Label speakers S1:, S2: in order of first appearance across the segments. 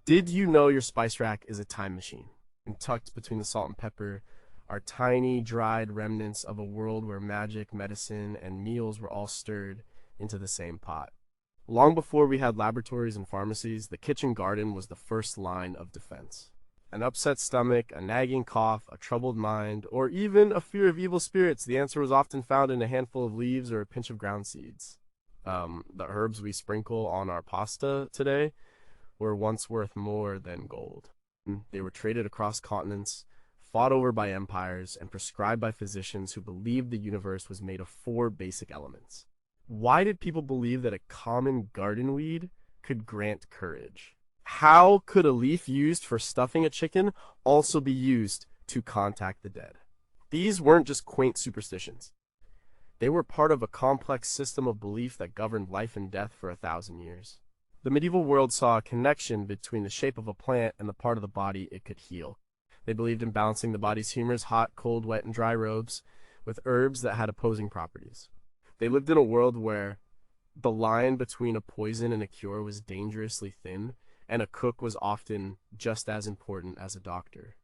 S1: Did you know your spice rack is a time machine? And tucked between the salt and pepper are tiny, dried remnants of a world where magic, medicine, and meals were all stirred into the same pot. Long before we had laboratories and pharmacies, the kitchen garden was the first line of defense. An upset stomach, a nagging cough, a troubled mind, or even a fear of evil spirits, the answer was often found in a handful of leaves or a pinch of ground seeds. The herbs we sprinkle on our pasta today were once worth more than gold. They were traded across continents, fought over by empires, and prescribed by physicians who believed the universe was made of four basic elements. Why did people believe that a common garden weed could grant courage? How could a leaf used for stuffing a chicken also be used to contact the dead? These weren't just quaint superstitions. They were part of a complex system of belief that governed life and death for 1,000 years. The medieval world saw a connection between the shape of a plant and the part of the body it could heal. They believed in balancing the body's humors, hot, cold, wet, and dry robes, with herbs that had opposing properties. They lived in a world where the line between a poison and a cure was dangerously thin, and a cook was often just as important as a doctor.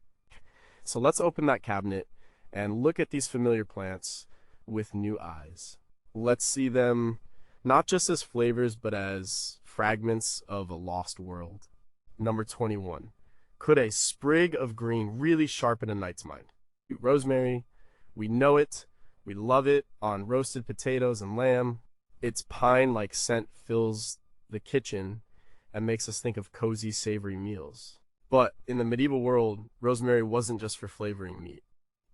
S1: So let's open that cabinet and look at these familiar plants with new eyes. Let's see them not just as flavors, but as fragments of a lost world. Number 21. Could a sprig of green really sharpen a knight's mind? Rosemary, we know it, we love it on roasted potatoes and lamb. Its pine-like scent fills the kitchen and makes us think of cozy, savory meals. But in the medieval world, rosemary wasn't just for flavoring meat.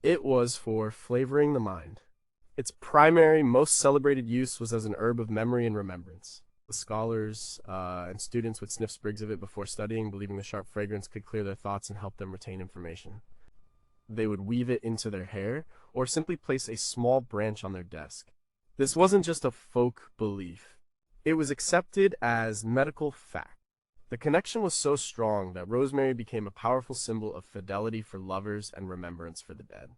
S1: It was for flavoring the mind. Its primary, most celebrated use was as an herb of memory and remembrance. The scholars and students would sniff sprigs of it before studying, believing the sharp fragrance could clear their thoughts and help them retain information. They would weave it into their hair, or simply place a small branch on their desk. This wasn't just a folk belief. It was accepted as medical fact. The connection was so strong that rosemary became a powerful symbol of fidelity for lovers and remembrance for the dead.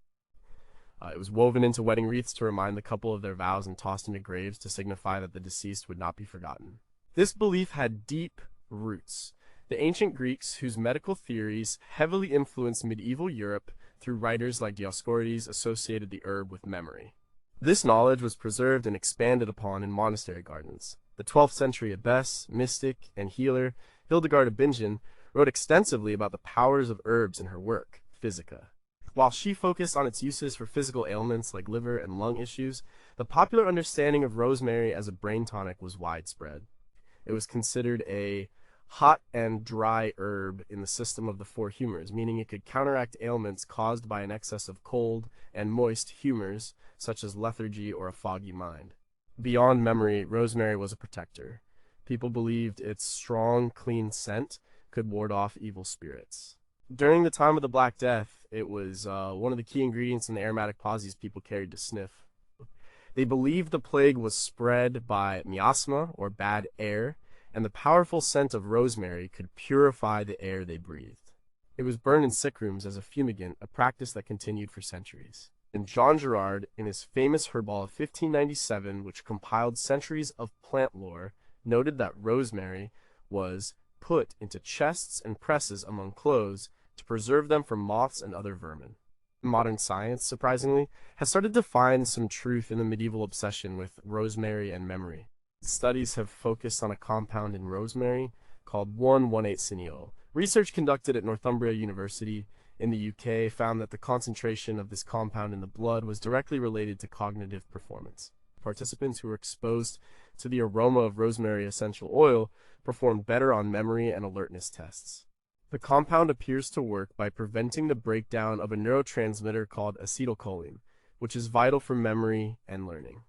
S1: It was woven into wedding wreaths to remind the couple of their vows and tossed into graves to signify that the deceased would not be forgotten. This belief had deep roots. The ancient Greeks, whose medical theories heavily influenced medieval Europe through writers like Dioscorides, associated the herb with memory. This knowledge was preserved and expanded upon in monastery gardens. The 12th century abbess, mystic, and healer Hildegard of Bingen wrote extensively about the powers of herbs in her work, Physica. While she focused on its uses for physical ailments like liver and lung issues, the popular understanding of rosemary as a brain tonic was widespread. It was considered a hot and dry herb in the system of the four humors, meaning it could counteract ailments caused by an excess of cold and moist humors, such as lethargy or a foggy mind. Beyond memory, rosemary was a protector. People believed its strong, clean scent could ward off evil spirits. During the time of the Black Death, it was one of the key ingredients in the aromatic posies people carried to sniff. They believed the plague was spread by miasma, or bad air, and the powerful scent of rosemary could purify the air they breathed. It was burned in sick rooms as a fumigant, a practice that continued for centuries. And John Gerard, in his famous Herbal of 1597, which compiled centuries of plant lore, noted that rosemary was put into chests and presses among clothes to preserve them from moths and other vermin. Modern science, surprisingly, has started to find some truth in the medieval obsession with rosemary and memory. Studies have focused on a compound in rosemary called 1,18-cineol. Research conducted at Northumbria University in the UK found that the concentration of this compound in the blood was directly related to cognitive performance. Participants who were exposed to the aroma of rosemary essential oil performed better on memory and alertness tests. The compound appears to work by preventing the breakdown of a neurotransmitter called acetylcholine, which is vital for memory and learning.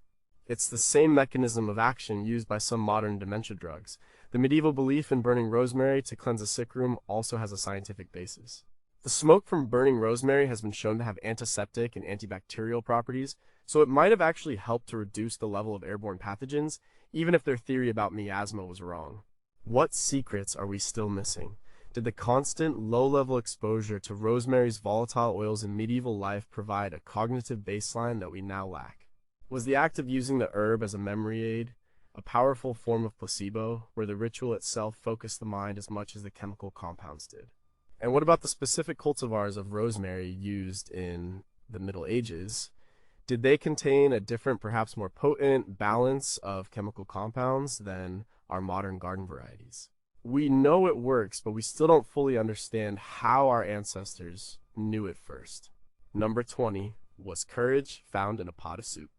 S1: It's the same mechanism of action used by some modern dementia drugs. The medieval belief in burning rosemary to cleanse a sick room also has a scientific basis. The smoke from burning rosemary has been shown to have antiseptic and antibacterial properties, so it might have actually helped to reduce the level of airborne pathogens, even if their theory about miasma was wrong. What secrets are we still missing? Did the constant low-level exposure to rosemary's volatile oils in medieval life provide a cognitive baseline that we now lack? Was the act of using the herb as a memory aid a powerful form of placebo where the ritual itself focused the mind as much as the chemical compounds did. And what about the specific cultivars of rosemary used in the Middle Ages? Did they contain a different, perhaps more potent balance of chemical compounds than our modern garden varieties? We know it works, but we still don't fully understand how our ancestors knew it first. Number 20 was courage found in a pot of soup.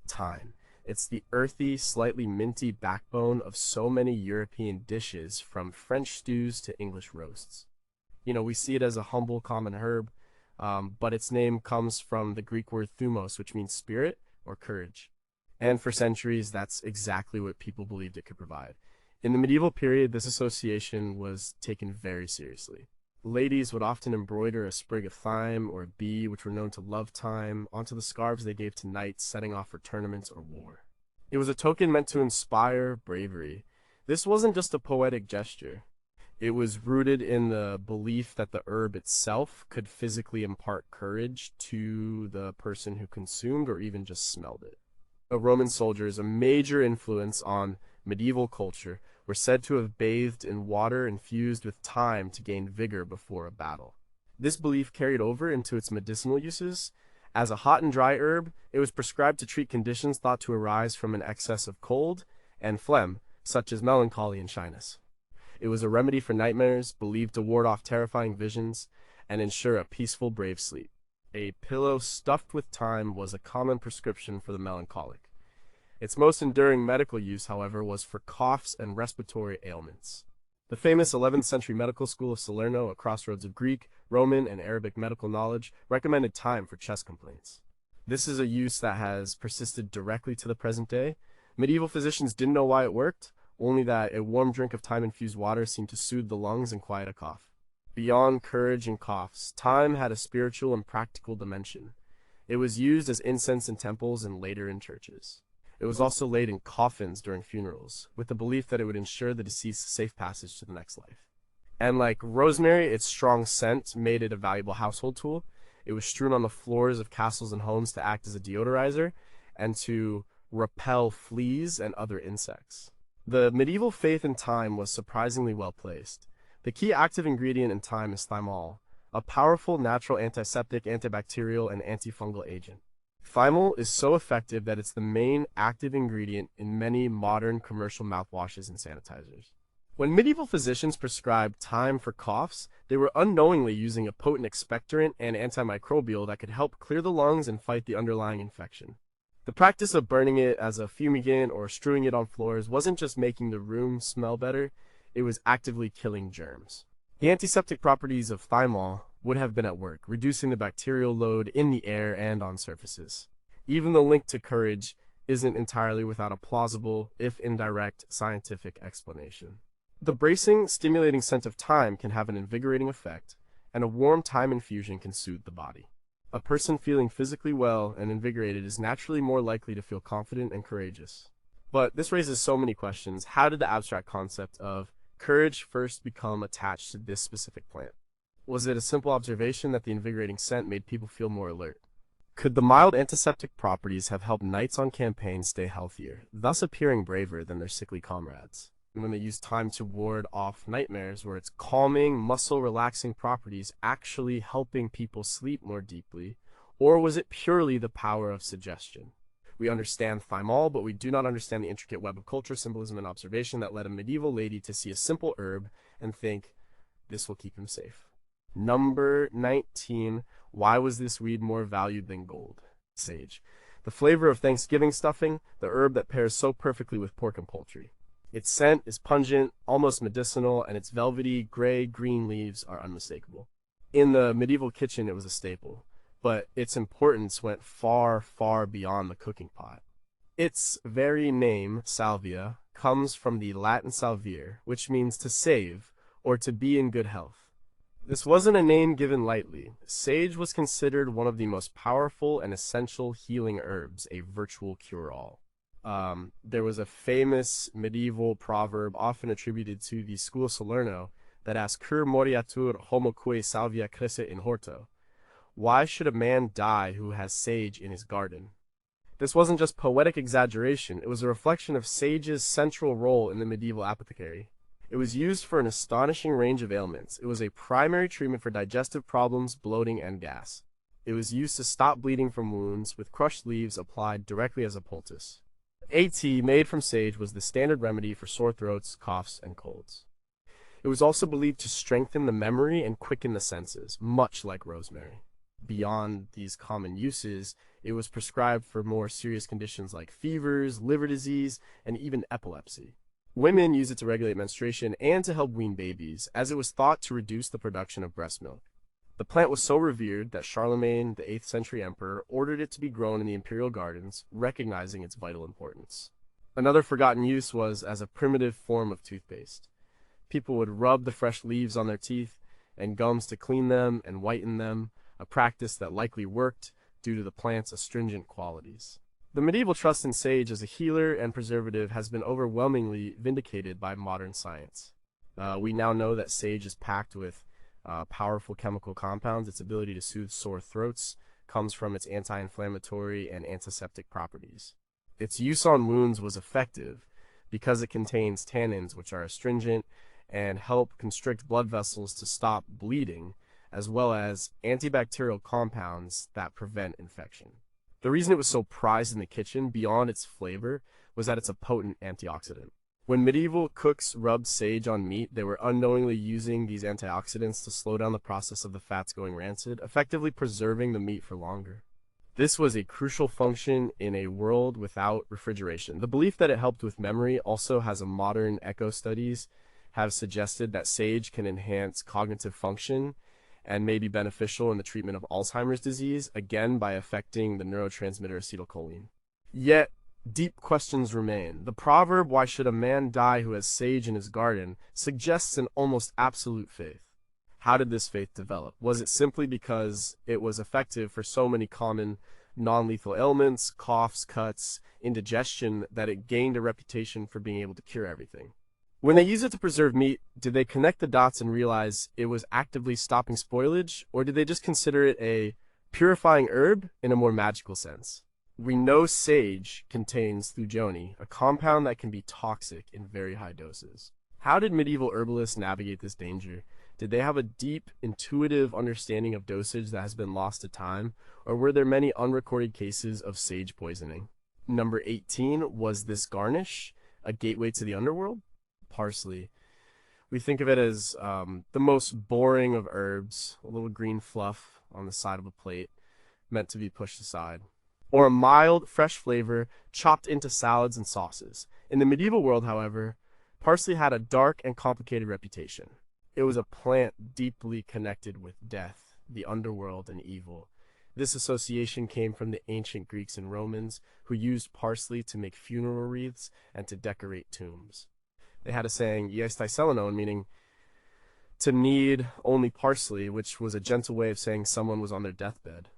S1: Thyme. It's the earthy, slightly minty backbone of so many European dishes, from French stews to English roasts. We see it as a humble, common herb, but its name comes from the Greek word thumos, which means spirit or courage. And for centuries, that's exactly what people believed it could provide. In the medieval period, this association was taken very seriously. Ladies would often embroider a sprig of thyme or a bee, which were known to love thyme, onto the scarves they gave to knights setting off for tournaments or war. It was a token meant to inspire bravery. This wasn't just a poetic gesture. It was rooted in the belief that the herb itself could physically impart courage to the person who consumed or even just smelled it. The Roman soldiers, a major influence on medieval culture, were said to have bathed in water infused with thyme to gain vigor before a battle. This belief carried over into its medicinal uses. As a hot and dry herb, it was prescribed to treat conditions thought to arise from an excess of cold and phlegm, such as melancholy and shyness. It was a remedy for nightmares, believed to ward off terrifying visions, and ensure a peaceful, brave sleep. A pillow stuffed with thyme was a common prescription for the melancholic. Its most enduring medical use, however, was for coughs and respiratory ailments. The famous 11th century medical school of Salerno, a crossroads of Greek, Roman, and Arabic medical knowledge, recommended thyme for chest complaints. This is a use that has persisted directly to the present day. Medieval physicians didn't know why it worked, only that a warm drink of thyme-infused water seemed to soothe the lungs and quiet a cough. Beyond courage and coughs, thyme had a spiritual and practical dimension. It was used as incense in temples and later in churches. It was also laid in coffins during funerals, with the belief that it would ensure the deceased safe passage to the next life. And like rosemary, its strong scent made it a valuable household tool. It was strewn on the floors of castles and homes to act as a deodorizer and to repel fleas and other insects. The medieval faith in thyme was surprisingly well placed. The key active ingredient in thyme is thymol, a powerful natural antiseptic, antibacterial, and antifungal agent. Thymol is so effective that it's the main active ingredient in many modern commercial mouthwashes and sanitizers. When medieval physicians prescribed thyme for coughs, they were unknowingly using a potent expectorant and antimicrobial that could help clear the lungs and fight the underlying infection. The practice of burning it as a fumigant or strewing it on floors wasn't just making the room smell better, it was actively killing germs. The antiseptic properties of thymol would have been at work, reducing the bacterial load in the air and on surfaces. Even the link to courage isn't entirely without a plausible, if indirect, scientific explanation. The bracing, stimulating scent of thyme can have an invigorating effect, and a warm thyme infusion can soothe the body. A person feeling physically well and invigorated is naturally more likely to feel confident and courageous. But this raises so many questions. How did the abstract concept of courage first become attached to this specific plant? Was it a simple observation that the invigorating scent made people feel more alert? Could the mild antiseptic properties have helped knights on campaign stay healthier, thus appearing braver than their sickly comrades? And when they used thyme to ward off nightmares, were its calming, muscle-relaxing properties actually helping people sleep more deeply, or was it purely the power of suggestion? We understand thymol, but we do not understand the intricate web of culture, symbolism, and observation that led a medieval lady to see a simple herb and think, this will keep him safe. Number 19. Why was this weed more valued than gold? Sage. The flavor of Thanksgiving stuffing, the herb that pairs so perfectly with pork and poultry. Its scent is pungent, almost medicinal, and its velvety, gray-green leaves are unmistakable. In the medieval kitchen, it was a staple, but its importance went far, far beyond the cooking pot. Its very name, salvia, comes from the Latin salvere, which means to save or to be in good health. This wasn't a name given lightly. Sage was considered one of the most powerful and essential healing herbs, a virtual cure-all. There was a famous medieval proverb often attributed to the school of Salerno that asked, Cur moriatur homoque salvia crescit in horto? Why should a man die who has sage in his garden? This wasn't just poetic exaggeration, it was a reflection of sage's central role in the medieval apothecary. It was used for an astonishing range of ailments. It was a primary treatment for digestive problems, bloating, and gas. It was used to stop bleeding from wounds, with crushed leaves applied directly as a poultice. A tea made from sage was the standard remedy for sore throats, coughs, and colds. It was also believed to strengthen the memory and quicken the senses, much like rosemary. Beyond these common uses, it was prescribed for more serious conditions like fevers, liver disease, and even epilepsy. Women use it to regulate menstruation and to help wean babies, as it was thought to reduce the production of breast milk. The plant was so revered that Charlemagne, the 8th century emperor, ordered it to be grown in the imperial gardens, recognizing its vital importance. Another forgotten use was as a primitive form of toothpaste. People would rub the fresh leaves on their teeth and gums to clean them and whiten them, a practice that likely worked due to the plant's astringent qualities. The medieval trust in sage as a healer and preservative has been overwhelmingly vindicated by modern science. We now know that sage is packed with powerful chemical compounds. Its ability to soothe sore throats comes from its anti-inflammatory and antiseptic properties. Its use on wounds was effective because it contains tannins, which are astringent and help constrict blood vessels to stop bleeding, as well as antibacterial compounds that prevent infection. The reason it was so prized in the kitchen, beyond its flavor, was that it's a potent antioxidant. When medieval cooks rubbed sage on meat, they were unknowingly using these antioxidants to slow down the process of the fats going rancid, effectively preserving the meat for longer. This was a crucial function in a world without refrigeration. The belief that it helped with memory also has a modern echo studies have suggested that sage can enhance cognitive function and may be beneficial in the treatment of Alzheimer's disease, again by affecting the neurotransmitter acetylcholine. Yet, deep questions remain. The proverb, "Why should a man die who has sage in his garden?" suggests an almost absolute faith. How did this faith develop? Was it simply because it was effective for so many common non-lethal ailments, coughs, cuts, indigestion, that it gained a reputation for being able to cure everything? When they used it to preserve meat, did they connect the dots and realize it was actively stopping spoilage, or did they just consider it a purifying herb in a more magical sense? We know sage contains thujoni, a compound that can be toxic in very high doses. How did medieval herbalists navigate this danger? Did they have a deep, intuitive understanding of dosage that has been lost to time, or were there many unrecorded cases of sage poisoning? Number 18, was this garnish a gateway to the underworld? Parsley. We think of it as the most boring of herbs, a little green fluff on the side of a plate, meant to be pushed aside. Or a mild, fresh flavor chopped into salads and sauces. In the medieval world, however, parsley had a dark and complicated reputation. It was a plant deeply connected with death, the underworld, and evil. This association came from the ancient Greeks and Romans, who used parsley to make funeral wreaths and to decorate tombs. They had a saying, "Ies tai selenon," meaning to need only parsley, which was a gentle way of saying someone was on their deathbed.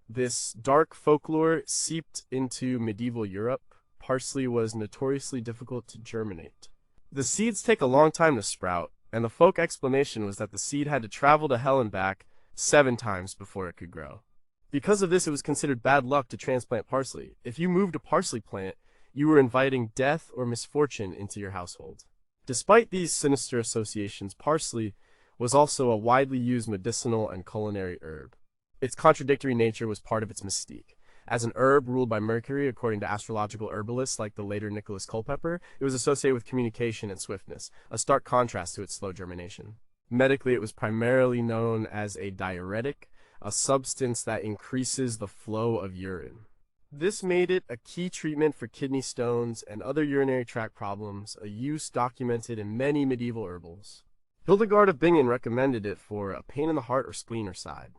S1: This dark folklore seeped into medieval Europe. Parsley was notoriously difficult to germinate. The seeds take a long time to sprout, and the folk explanation was that the seed had to travel to hell and back 7 times before it could grow. Because of this, it was considered bad luck to transplant parsley. If you moved a parsley plant, you were inviting death or misfortune into your household. Despite these sinister associations, parsley was also a widely used medicinal and culinary herb. Its contradictory nature was part of its mystique. As an herb ruled by Mercury, according to astrological herbalists like the later Nicholas Culpeper, it was associated with communication and swiftness, a stark contrast to its slow germination. Medically, it was primarily known as a diuretic, a substance that increases the flow of urine. This made it a key treatment for kidney stones and other urinary tract problems, a use documented in many medieval herbals. Hildegard of Bingen recommended it for a pain in the heart or spleen or side.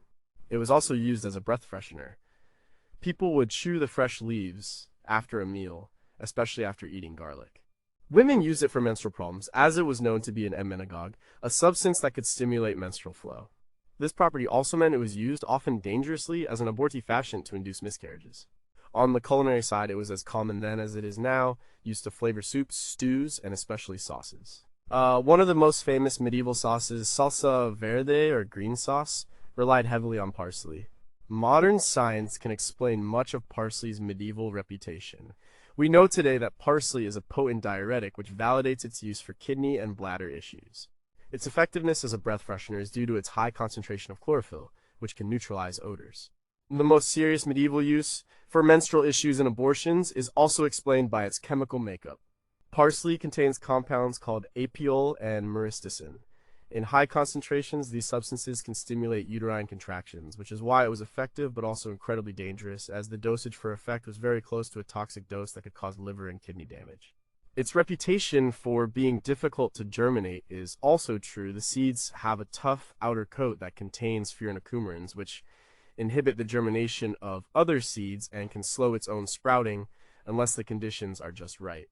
S1: It was also used as a breath freshener. People would chew the fresh leaves after a meal, especially after eating garlic. Women used it for menstrual problems, as it was known to be an emmenagogue, a substance that could stimulate menstrual flow. This property also meant it was used, often dangerously, as an abortifacient to induce miscarriages. On the culinary side, it was as common then as it is now, used to flavor soups, stews, and especially sauces. One of the most famous medieval sauces, salsa verde or green sauce, relied heavily on parsley. Modern science can explain much of parsley's medieval reputation. We know today that parsley is a potent diuretic which validates its use for kidney and bladder issues. Its effectiveness as a breath freshener is due to its high concentration of chlorophyll, which can neutralize odors. The most serious medieval use for menstrual issues and abortions is also explained by its chemical makeup. Parsley contains compounds called apiol and myristicin. In high concentrations, these substances can stimulate uterine contractions, which is why it was effective but also incredibly dangerous, as the dosage for effect was very close to a toxic dose that could cause liver and kidney damage. Its reputation for being difficult to germinate is also true. The seeds have a tough outer coat that contains furanocoumarins, which inhibit the germination of other seeds and can slow its own sprouting unless the conditions are just right.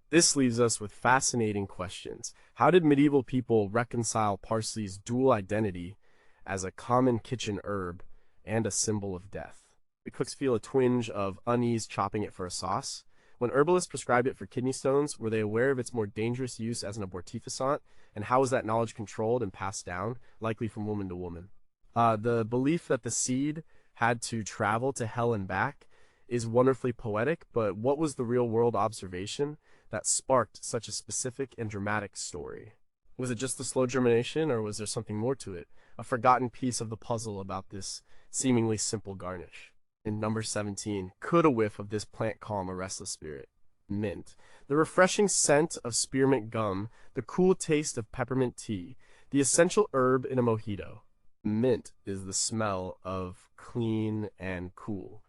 S1: This leaves us with fascinating questions. How did medieval people reconcile parsley's dual identity as a common kitchen herb and a symbol of death? The cooks feel a twinge of unease chopping it for a sauce. When herbalists prescribed it for kidney stones, were they aware of its more dangerous use as an abortifacient? And how was that knowledge controlled and passed down, likely from woman to woman? The belief that the seed had to travel to hell and back is wonderfully poetic, but what was the real-world observation that sparked such a specific and dramatic story? Was it just the slow germination, or was there something more to it? A forgotten piece of the puzzle about this seemingly simple garnish. In number 17, could a whiff of this plant calm a restless spirit? Mint. The refreshing scent of spearmint gum, the cool taste of peppermint tea, the essential herb in a mojito. Mint is the smell of clean and cool.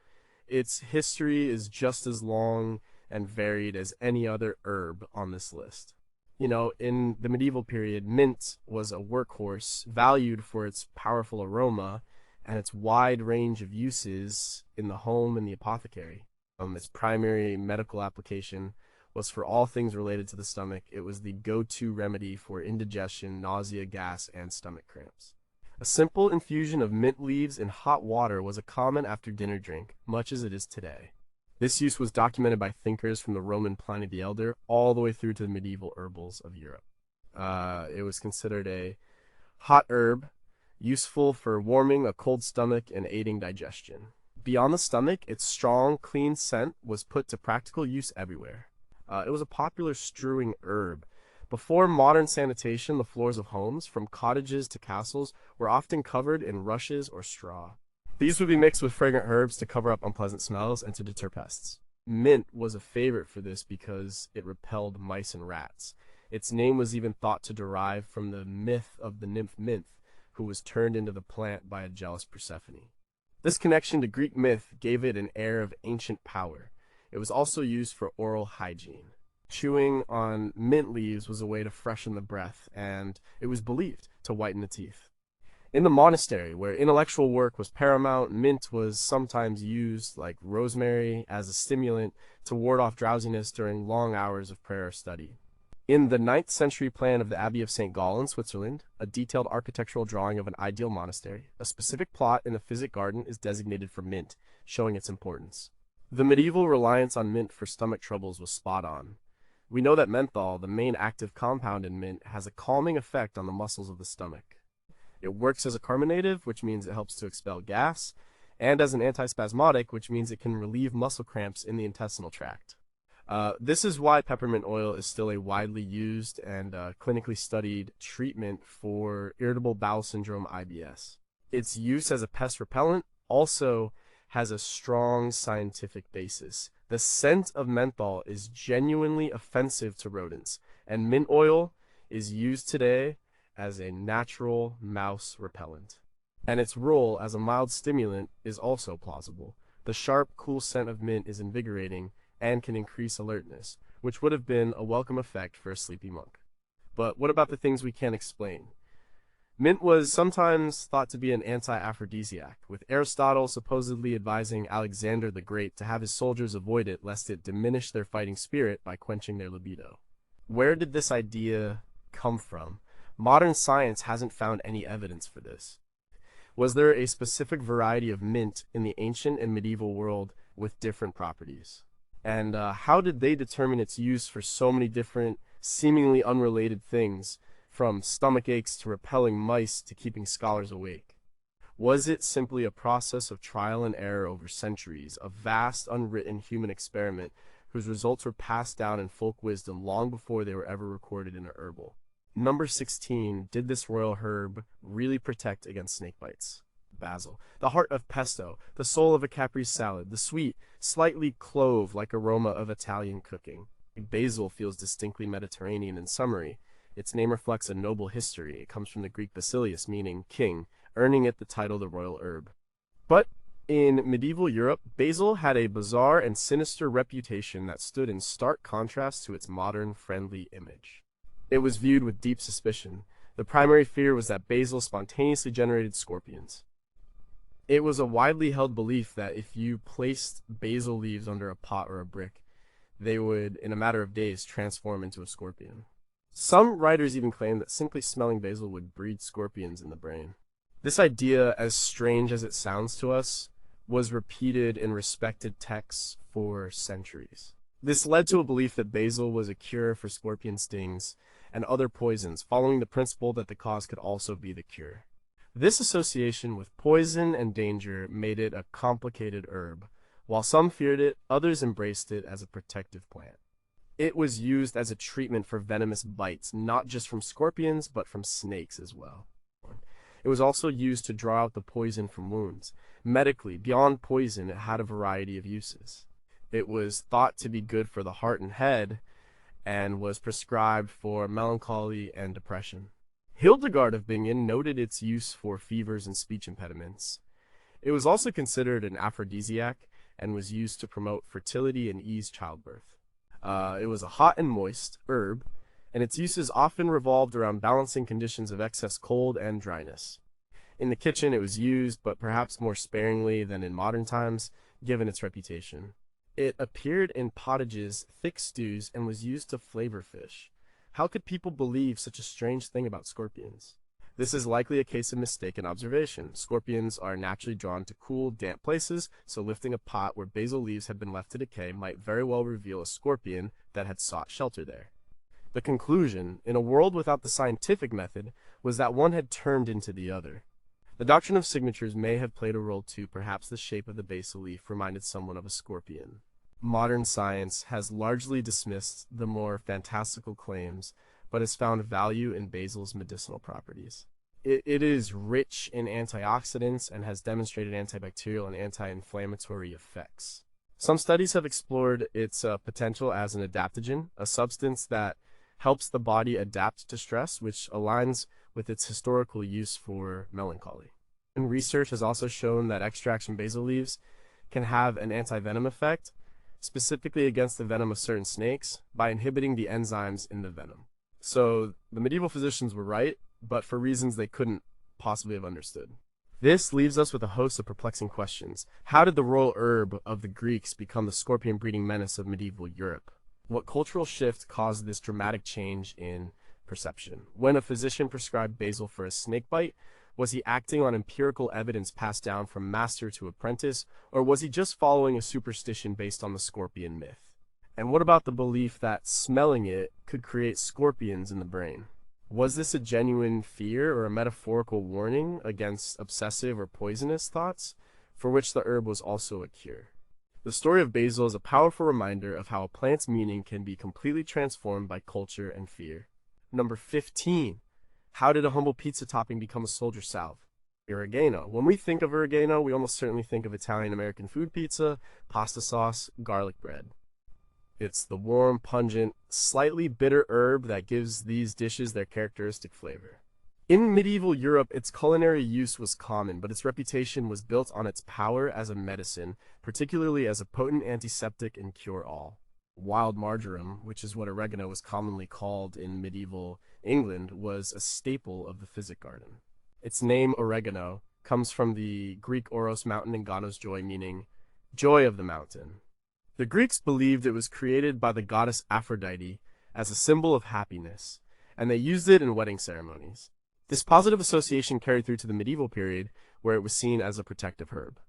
S1: Its history is just as long and varied as any other herb on this list. In the medieval period, mint was a workhorse valued for its powerful aroma and its wide range of uses in the home and the apothecary. Its primary medical application was for all things related to the stomach. It was the go-to remedy for indigestion, nausea, gas, and stomach cramps. A simple infusion of mint leaves in hot water was a common after-dinner drink, much as it is today. This use was documented by thinkers from the Roman Pliny the Elder all the way through to the medieval herbals of Europe. It was considered a hot herb, useful for warming a cold stomach and aiding digestion. Beyond the stomach, its strong, clean scent was put to practical use everywhere. It was a popular strewing herb. Before modern sanitation, the floors of homes, from cottages to castles, were often covered in rushes or straw. These would be mixed with fragrant herbs to cover up unpleasant smells and to deter pests. Mint was a favorite for this because it repelled mice and rats. Its name was even thought to derive from the myth of the nymph Minth, who was turned into the plant by a jealous Persephone. This connection to Greek myth gave it an air of ancient power. It was also used for oral hygiene. Chewing on mint leaves was a way to freshen the breath, and it was believed to whiten the teeth. In the monastery, where intellectual work was paramount, mint was sometimes used, like rosemary, as a stimulant to ward off drowsiness during long hours of prayer or study. In the 9th century plan of the Abbey of St. Gall in Switzerland, a detailed architectural drawing of an ideal monastery, a specific plot in the Physic Garden is designated for mint, showing its importance. The medieval reliance on mint for stomach troubles was spot on. We know that menthol, the main active compound in mint, has a calming effect on the muscles of the stomach. It works as a carminative, which means it helps to expel gas, and as an antispasmodic, which means it can relieve muscle cramps in the intestinal tract. This is why peppermint oil is still a widely used and clinically studied treatment for irritable bowel syndrome (IBS). Its use as a pest repellent also has a strong scientific basis. The scent of menthol is genuinely offensive to rodents, and mint oil is used today as a natural mouse repellent. And its role as a mild stimulant is also plausible. The sharp, cool scent of mint is invigorating and can increase alertness, which would have been a welcome effect for a sleepy monk. But what about the things we can't explain? Mint was sometimes thought to be an anti-aphrodisiac, with Aristotle supposedly advising Alexander the Great to have his soldiers avoid it lest it diminish their fighting spirit by quenching their libido. Where did this idea come from? Modern science hasn't found any evidence for this. Was there a specific variety of mint in the ancient and medieval world with different properties? And how did they determine its use for so many different, seemingly unrelated things, from stomach aches to repelling mice to keeping scholars awake? Was it simply a process of trial and error over centuries, a vast unwritten human experiment whose results were passed down in folk wisdom long before they were ever recorded in a herbal? Number 16, did this royal herb really protect against snake bites? Basil, the heart of pesto, the soul of a caprese salad, the sweet, slightly clove-like aroma of Italian cooking. Basil feels distinctly Mediterranean in summary. Its name reflects a noble history. It comes from the Greek basileus, meaning king, earning it the title the royal herb. But in medieval Europe, basil had a bizarre and sinister reputation that stood in stark contrast to its modern, friendly image. It was viewed with deep suspicion. The primary fear was that basil spontaneously generated scorpions. It was a widely held belief that if you placed basil leaves under a pot or a brick, they would, in a matter of days, transform into a scorpion. Some writers even claim that simply smelling basil would breed scorpions in the brain. This idea, as strange as it sounds to us, was repeated in respected texts for centuries. This led to a belief that basil was a cure for scorpion stings and other poisons, following the principle that the cause could also be the cure. This association with poison and danger made it a complicated herb. While some feared it, others embraced it as a protective plant. It was used as a treatment for venomous bites, not just from scorpions, but from snakes as well. It was also used to draw out the poison from wounds. Medically, beyond poison, it had a variety of uses. It was thought to be good for the heart and head, and was prescribed for melancholy and depression. Hildegard of Bingen noted its use for fevers and speech impediments. It was also considered an aphrodisiac and was used to promote fertility and ease childbirth. It was a hot and moist herb, and its uses often revolved around balancing conditions of excess cold and dryness. In the kitchen it was used, but perhaps more sparingly than in modern times, given its reputation. It appeared in pottages, thick stews, and was used to flavor fish. How could people believe such a strange thing about scorpions? This is likely a case of mistaken observation. Scorpions are naturally drawn to cool, damp places, so lifting a pot where basil leaves had been left to decay might very well reveal a scorpion that had sought shelter there. The conclusion, in a world without the scientific method, was that one had turned into the other. The doctrine of signatures may have played a role too. Perhaps the shape of the basil leaf reminded someone of a scorpion. Modern science has largely dismissed the more fantastical claims, but has found value in basil's medicinal properties. It is rich in antioxidants and has demonstrated antibacterial and anti-inflammatory effects. Some studies have explored its potential as an adaptogen, a substance that helps the body adapt to stress, which aligns with its historical use for melancholy. And research has also shown that extracts from basil leaves can have an anti-venom effect, specifically against the venom of certain snakes, by inhibiting the enzymes in the venom. So the medieval physicians were right, but for reasons they couldn't possibly have understood. This leaves us with a host of perplexing questions. How did the royal herb of the Greeks become the scorpion-breeding menace of medieval Europe? What cultural shift caused this dramatic change in perception? When a physician prescribed basil for a snake bite, was he acting on empirical evidence passed down from master to apprentice, or was he just following a superstition based on the scorpion myth? And what about the belief that smelling it could create scorpions in the brain? Was this a genuine fear or a metaphorical warning against obsessive or poisonous thoughts, for which the herb was also a cure? The story of basil is a powerful reminder of how a plant's meaning can be completely transformed by culture and fear. Number 15. How did a humble pizza topping become a soldier salve? Oregano. When we think of oregano, we almost certainly think of Italian-American food pizza, pasta sauce, garlic bread. It's the warm, pungent, slightly bitter herb that gives these dishes their characteristic flavor. In medieval Europe, its culinary use was common, but its reputation was built on its power as a medicine, particularly as a potent antiseptic and cure-all. Wild marjoram, which is what oregano was commonly called in medieval England, was a staple of the physic garden. Its name, oregano, comes from the Greek oros mountain and ganos joy, meaning joy of the mountain. The Greeks believed it was created by the goddess Aphrodite as a symbol of happiness, and they used it in wedding ceremonies. This positive association carried through to the medieval period, where it was seen as a protective herb.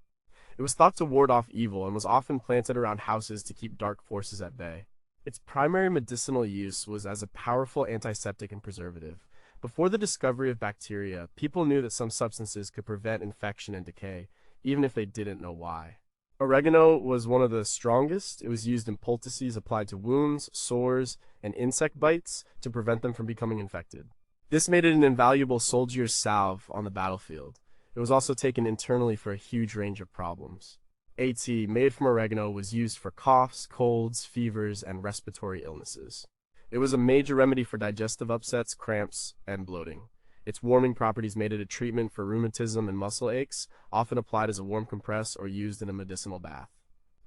S1: It was thought to ward off evil and was often planted around houses to keep dark forces at bay. Its primary medicinal use was as a powerful antiseptic and preservative, Before the discovery of bacteria, people knew that some substances could prevent infection and decay, even if they didn't know why. Oregano was one of the strongest. It was used in poultices applied to wounds, sores, and insect bites to prevent them from becoming infected. This made it an invaluable soldier's salve on the battlefield. It was also taken internally for a huge range of problems. A tea made from oregano was used for coughs, colds, fevers, and respiratory illnesses. It was a major remedy for digestive upsets, cramps, and bloating. Its warming properties made it a treatment for rheumatism and muscle aches, often applied as a warm compress or used in a medicinal bath.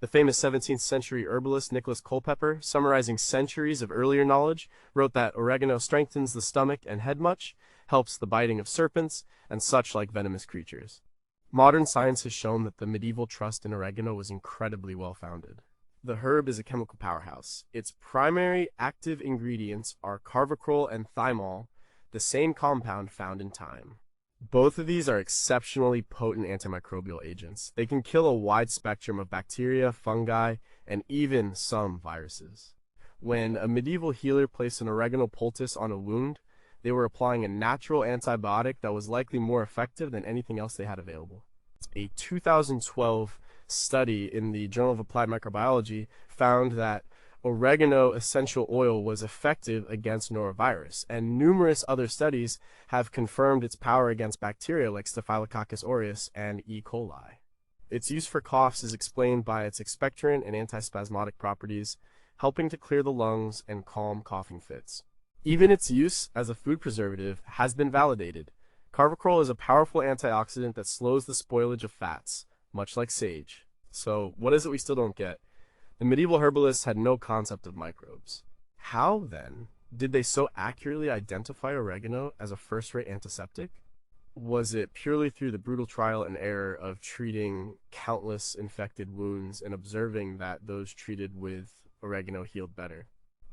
S1: The famous 17th century herbalist Nicholas Culpeper, summarizing centuries of earlier knowledge, wrote that oregano strengthens the stomach and head much, helps the biting of serpents, and such like venomous creatures. Modern science has shown that the medieval trust in oregano was incredibly well-founded. The herb is a chemical powerhouse. Its primary active ingredients are carvacrol and thymol, the same compound found in thyme. Both of these are exceptionally potent antimicrobial agents. They can kill a wide spectrum of bacteria, fungi, and even some viruses. When a medieval healer placed an oregano poultice on a wound, they were applying a natural antibiotic that was likely more effective than anything else they had available. A 2012 study in the Journal of Applied Microbiology found that oregano essential oil was effective against norovirus, and numerous other studies have confirmed its power against bacteria like Staphylococcus aureus and E. coli. Its use for coughs is explained by its expectorant and antispasmodic properties, helping to clear the lungs and calm coughing fits. Even its use as a food preservative has been validated. Carvacrol is a powerful antioxidant that slows the spoilage of fats, much like sage. So, what is it we still don't get? The medieval herbalists had no concept of microbes. How, then, did they so accurately identify oregano as a first-rate antiseptic? Was it purely through the brutal trial and error of treating countless infected wounds and observing that those treated with oregano healed better?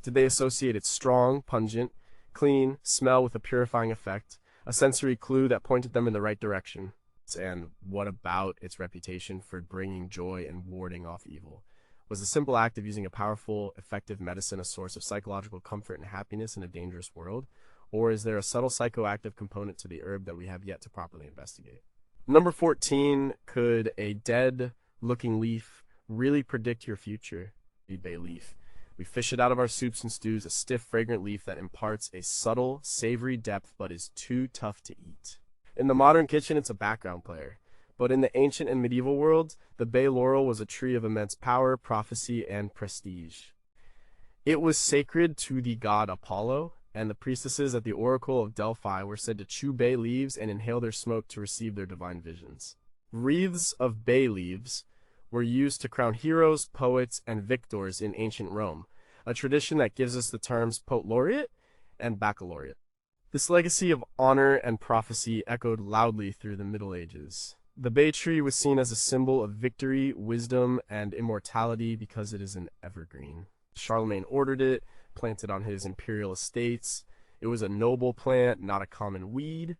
S1: Did they associate its strong, pungent, clean smell with a purifying effect, a sensory clue that pointed them in the right direction? And what about its reputation for bringing joy and warding off evil? Was the simple act of using a powerful, effective medicine a source of psychological comfort and happiness in a dangerous world? Or is there a subtle psychoactive component to the herb that we have yet to properly investigate? Number 14, could a dead-looking leaf really predict your future? The bay leaf. We fish it out of our soups and stews, a stiff, fragrant leaf that imparts a subtle, savory depth but is too tough to eat. In the modern kitchen, it's a background player. But in the ancient and medieval worlds, the bay laurel was a tree of immense power, prophecy, and prestige. It was sacred to the god Apollo, and the priestesses at the Oracle of Delphi were said to chew bay leaves and inhale their smoke to receive their divine visions. Wreaths of bay leaves were used to crown heroes, poets, and victors in ancient Rome, a tradition that gives us the terms poet laureate and baccalaureate. This legacy of honor and prophecy echoed loudly through the Middle Ages. The bay tree was seen as a symbol of victory, wisdom, and immortality because it is an evergreen. Charlemagne ordered it, planted on his imperial estates. It was a noble plant, not a common weed.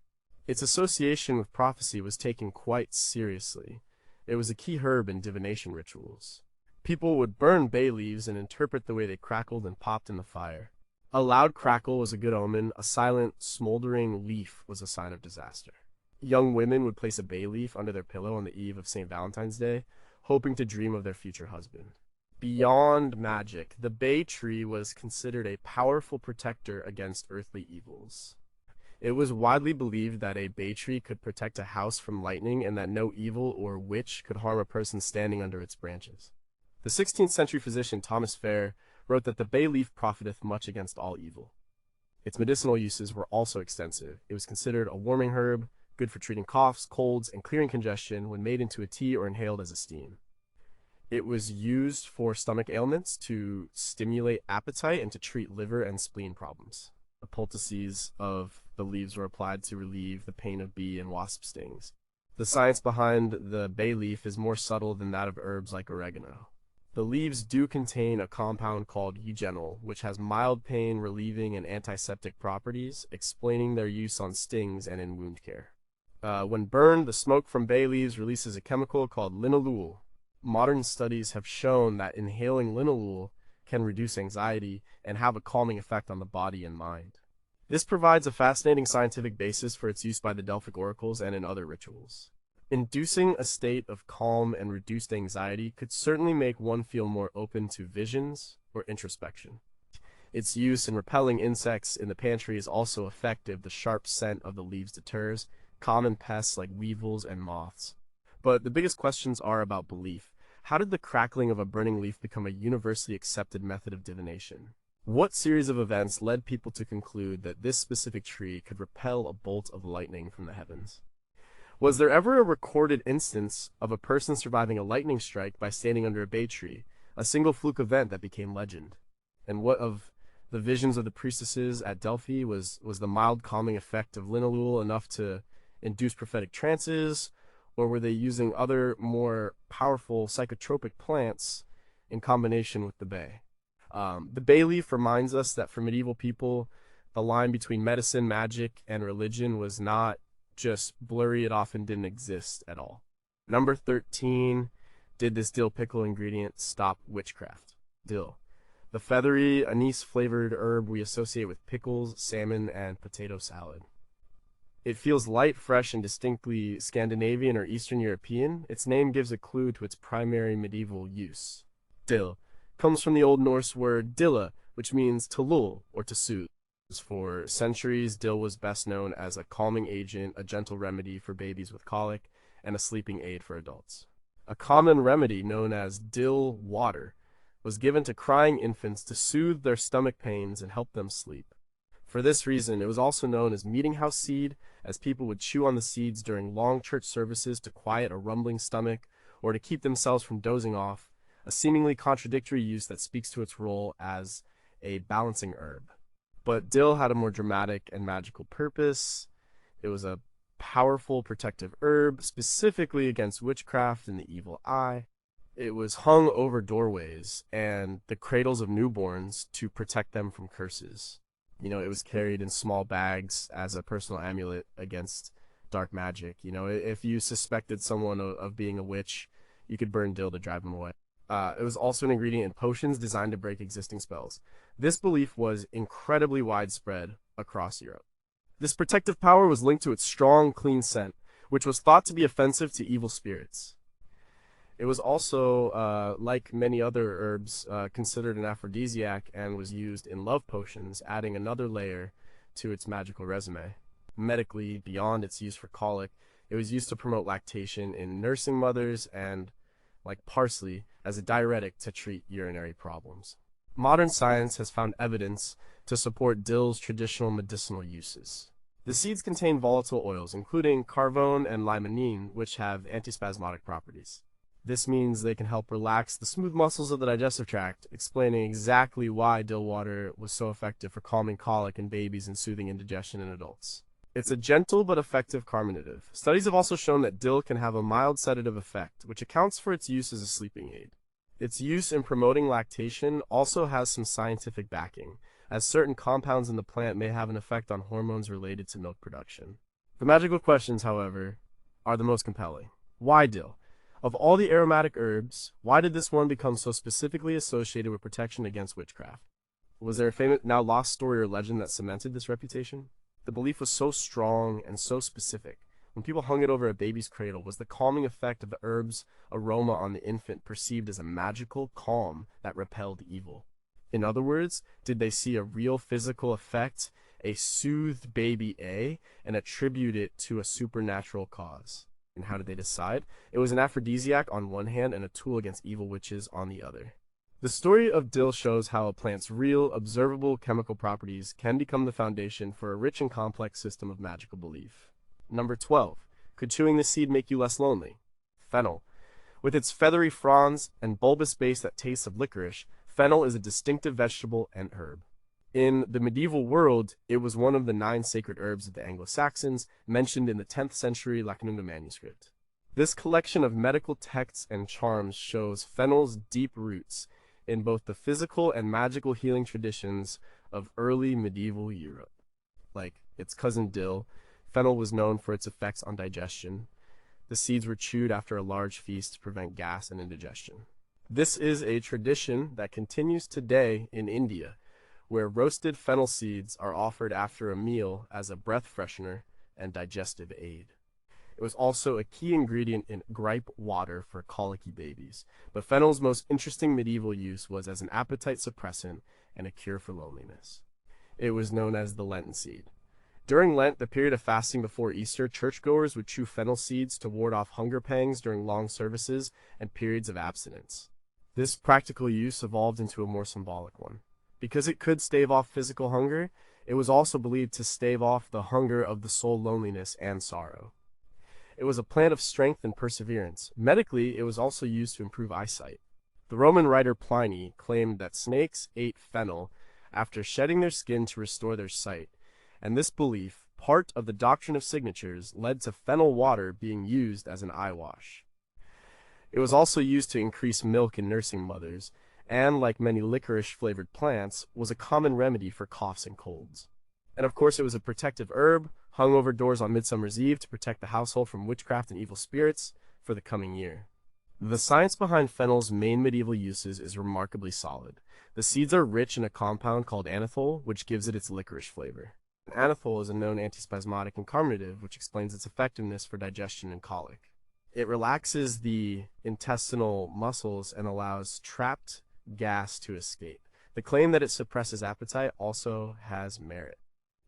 S1: Its association with prophecy was taken quite seriously. It was a key herb in divination rituals. People would burn bay leaves and interpret the way they crackled and popped in the fire. A loud crackle was a good omen. A silent, smoldering leaf was a sign of disaster. Young women would place a bay leaf under their pillow on the eve of St. Valentine's Day, hoping to dream of their future husband. Beyond magic, the bay tree was considered a powerful protector against earthly evils. It was widely believed that a bay tree could protect a house from lightning and that no evil or witch could harm a person standing under its branches. The 16th century physician Thomas Fair wrote that the bay leaf profiteth much against all evil. Its medicinal uses were also extensive. It was considered a warming herb, good for treating coughs, colds, and clearing congestion when made into a tea or inhaled as a steam. It was used for stomach ailments, to stimulate appetite, and to treat liver and spleen problems. The poultices of the leaves were applied to relieve the pain of bee and wasp stings. The science behind the bay leaf is more subtle than that of herbs like oregano. The leaves do contain a compound called eugenol, which has mild pain relieving and antiseptic properties, explaining their use on stings and in wound care. When burned, the smoke from bay leaves releases a chemical called linalool. Modern studies have shown that inhaling linalool can reduce anxiety and have a calming effect on the body and mind. This provides a fascinating scientific basis for its use by the Delphic oracles and in other rituals. Inducing a state of calm and reduced anxiety could certainly make one feel more open to visions or introspection. Its use in repelling insects in the pantry is also effective. The sharp scent of the leaves deters common pests like weevils and moths. But the biggest questions are about belief. How did the crackling of a burning leaf become a universally accepted method of divination? What series of events led people to conclude that this specific tree could repel a bolt of lightning from the heavens? Was there ever a recorded instance of a person surviving a lightning strike by standing under a bay tree, a single fluke event that became legend? And what of the visions of the priestesses at Delphi? Was the mild calming effect of linalool enough to induce prophetic trances, or were they using other more powerful psychotropic plants in combination with the bay? The bay leaf reminds us that for medieval people, the line between medicine, magic, and religion was not just blurry, it often didn't exist at all. Number 13, did this dill pickle ingredient stop witchcraft? Dill, the feathery, anise-flavored herb we associate with pickles, salmon, and potato salad. It feels light, fresh, and distinctly Scandinavian or Eastern European. Its name gives a clue to its primary medieval use. Dill comes from the Old Norse word dilla, which means to lull or to soothe. For centuries, dill was best known as a calming agent, a gentle remedy for babies with colic, and a sleeping aid for adults. A common remedy known as dill water was given to crying infants to soothe their stomach pains and help them sleep. For this reason, it was also known as meeting house seed, as people would chew on the seeds during long church services to quiet a rumbling stomach or to keep themselves from dozing off, a seemingly contradictory use that speaks to its role as a balancing herb. But dill had a more dramatic and magical purpose. It was a powerful protective herb, specifically against witchcraft and the evil eye. It was hung over doorways and the cradles of newborns to protect them from curses. It was carried in small bags as a personal amulet against dark magic. If you suspected someone of being a witch, you could burn dill to drive them away. It was also an ingredient in potions designed to break existing spells. This belief was incredibly widespread across Europe. This protective power was linked to its strong, clean scent, which was thought to be offensive to evil spirits. It was also, like many other herbs, considered an aphrodisiac and was used in love potions, adding another layer to its magical resume. Medically, beyond its use for colic, it was used to promote lactation in nursing mothers and, like parsley, as a diuretic to treat urinary problems. Modern science has found evidence to support dill's traditional medicinal uses. The seeds contain volatile oils, including carvone and limonene, which have antispasmodic properties. This means they can help relax the smooth muscles of the digestive tract, explaining exactly why dill water was so effective for calming colic in babies and soothing indigestion in adults. It's a gentle but effective carminative. Studies have also shown that dill can have a mild sedative effect, which accounts for its use as a sleeping aid. Its use in promoting lactation also has some scientific backing, as certain compounds in the plant may have an effect on hormones related to milk production. The magical questions, however, are the most compelling. Why dill? Of all the aromatic herbs, why did this one become so specifically associated with protection against witchcraft? Was there a famous, now lost story or legend that cemented this reputation? The belief was so strong and so specific. When people hung it over a baby's cradle, was the calming effect of the herb's aroma on the infant perceived as a magical calm that repelled evil? In other words, did they see a real physical effect, a soothed baby and attribute it to a supernatural cause? And how did they decide? It was an aphrodisiac on one hand and a tool against evil witches on the other. The story of dill shows how a plant's real, observable chemical properties can become the foundation for a rich and complex system of magical belief. Number 12. Could chewing this seed make you less lonely? Fennel. With its feathery fronds and bulbous base that tastes of licorice, fennel is a distinctive vegetable and herb. In the medieval world, it was one of the 9 sacred herbs of the Anglo-Saxons, mentioned in the 10th century Lacandunga manuscript. This collection of medical texts and charms shows fennel's deep roots in both the physical and magical healing traditions of early medieval Europe. Like its cousin dill, fennel was known for its effects on digestion. The seeds were chewed after a large feast to prevent gas and indigestion. This is a tradition that continues today in India, where roasted fennel seeds are offered after a meal as a breath freshener and digestive aid. It was also a key ingredient in gripe water for colicky babies, but fennel's most interesting medieval use was as an appetite suppressant and a cure for loneliness. It was known as the Lenten seed. During Lent, the period of fasting before Easter, churchgoers would chew fennel seeds to ward off hunger pangs during long services and periods of abstinence. This practical use evolved into a more symbolic one. Because it could stave off physical hunger, it was also believed to stave off the hunger of the soul loneliness and sorrow. It was a plant of strength and perseverance. Medically, it was also used to improve eyesight. The Roman writer Pliny claimed that snakes ate fennel after shedding their skin to restore their sight, and this belief, part of the doctrine of signatures, led to fennel water being used as an eye wash. It was also used to increase milk in nursing mothers, and, like many licorice-flavored plants, was a common remedy for coughs and colds. And of course, it was a protective herb, hung over doors on Midsummer's Eve to protect the household from witchcraft and evil spirits for the coming year. The science behind fennel's main medieval uses is remarkably solid. The seeds are rich in a compound called anethole, which gives it its licorice flavor. Anethole is a known antispasmodic and carminative, which explains its effectiveness for digestion and colic. It relaxes the intestinal muscles and allows trapped gas to escape. The claim that it suppresses appetite also has merit.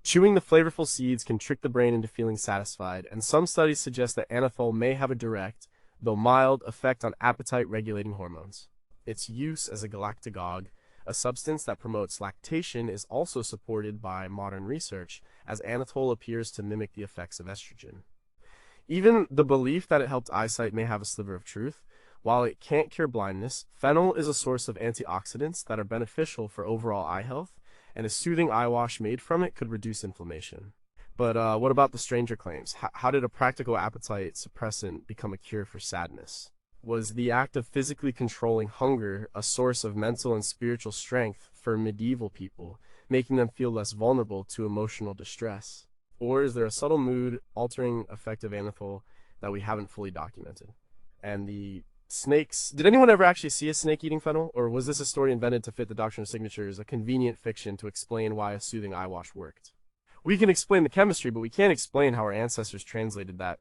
S1: Chewing the flavorful seeds can trick the brain into feeling satisfied, and some studies suggest that anethole may have a direct, though mild, effect on appetite-regulating hormones. Its use as a galactagogue, a substance that promotes lactation, is also supported by modern research, as anethole appears to mimic the effects of estrogen. Even the belief that it helped eyesight may have a sliver of truth. While it can't cure blindness, fennel is a source of antioxidants that are beneficial for overall eye health, and a soothing eye wash made from it could reduce inflammation. But what about the stranger claims? How did a practical appetite suppressant become a cure for sadness? Was the act of physically controlling hunger a source of mental and spiritual strength for medieval people, making them feel less vulnerable to emotional distress? Or is there a subtle mood-altering effect of anethole that we haven't fully documented? And the snakes, did anyone ever actually see a snake eating fennel? Or was this a story invented to fit the doctrine of signatures, a convenient fiction to explain why a soothing eye wash worked? We can explain the chemistry, but we can't explain how our ancestors translated that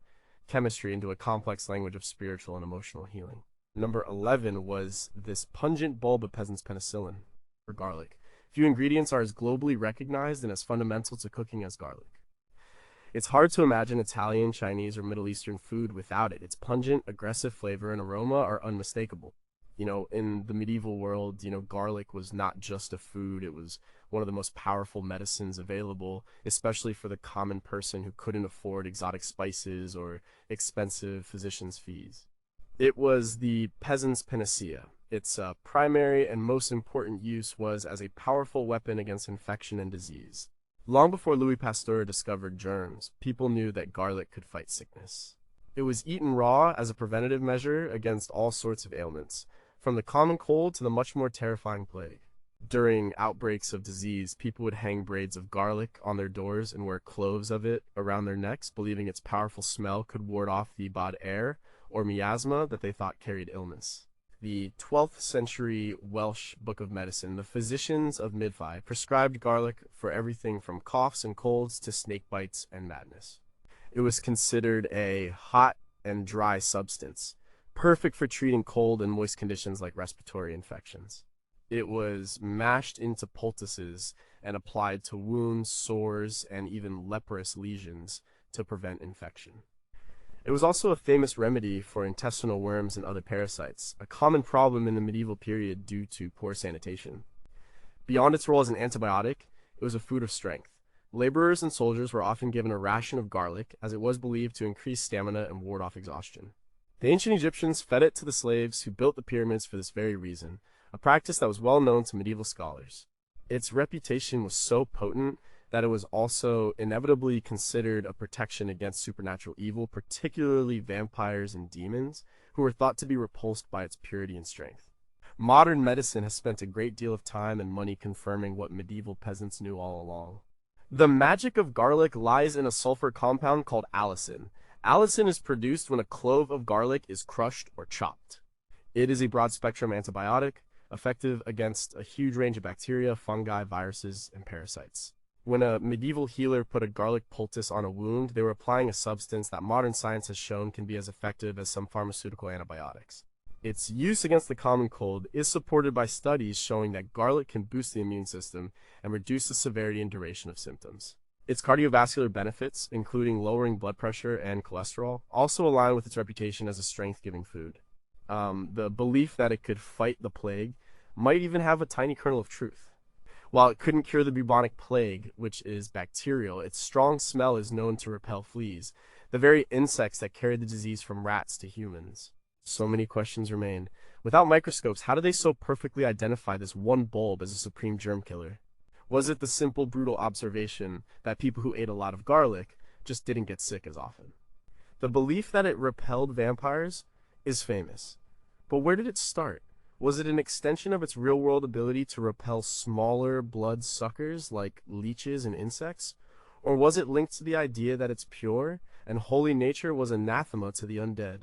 S1: chemistry into a complex language of spiritual and emotional healing. Number 11 was this pungent bulb of peasant's penicillin, or garlic. Few ingredients are as globally recognized and as fundamental to cooking as garlic. It's hard to imagine Italian, Chinese, or Middle Eastern food without it. Its pungent, aggressive flavor and aroma are unmistakable. In the medieval world, garlic was not just a food, it was one of the most powerful medicines available, especially for the common person who couldn't afford exotic spices or expensive physician's fees. It was the peasant's panacea. Its primary and most important use was as a powerful weapon against infection and disease. Long before Louis Pasteur discovered germs, people knew that garlic could fight sickness. It was eaten raw as a preventative measure against all sorts of ailments, from the common cold to the much more terrifying plague. During outbreaks of disease, people would hang braids of garlic on their doors and wear cloves of it around their necks, believing its powerful smell could ward off the bad air or miasma that they thought carried illness. The 12th century Welsh Book of Medicine, the physicians of Midfi prescribed garlic for everything from coughs and colds to snake bites and madness. It was considered a hot and dry substance, perfect for treating cold and moist conditions like respiratory infections. It was mashed into poultices and applied to wounds, sores, and even leprous lesions to prevent infection. It was also a famous remedy for intestinal worms and other parasites, a common problem in the medieval period due to poor sanitation. Beyond its role as an antibiotic, it was a food of strength. Laborers and soldiers were often given a ration of garlic, as it was believed to increase stamina and ward off exhaustion. The ancient Egyptians fed it to the slaves who built the pyramids for this very reason, a practice that was well known to medieval scholars. Its reputation was so potent that it was also inevitably considered a protection against supernatural evil, particularly vampires and demons, who were thought to be repulsed by its purity and strength. Modern medicine has spent a great deal of time and money confirming what medieval peasants knew all along. The magic of garlic lies in a sulfur compound called allicin. Allicin is produced when a clove of garlic is crushed or chopped. It is a broad-spectrum antibiotic, effective against a huge range of bacteria, fungi, viruses, and parasites. When a medieval healer put a garlic poultice on a wound, they were applying a substance that modern science has shown can be as effective as some pharmaceutical antibiotics. Its use against the common cold is supported by studies showing that garlic can boost the immune system and reduce the severity and duration of symptoms. Its cardiovascular benefits, including lowering blood pressure and cholesterol, also align with its reputation as a strength-giving food. The belief that it could fight the plague might even have a tiny kernel of truth. While it couldn't cure the bubonic plague, which is bacterial, its strong smell is known to repel fleas, the very insects that carried the disease from rats to humans. So many questions remain. Without microscopes, how do they so perfectly identify this one bulb as a supreme germ killer? Was it the simple, brutal observation that people who ate a lot of garlic just didn't get sick as often? The belief that it repelled vampires is famous. But where did it start? Was it an extension of its real-world ability to repel smaller blood suckers like leeches and insects? Or was it linked to the idea that its pure and holy nature was anathema to the undead?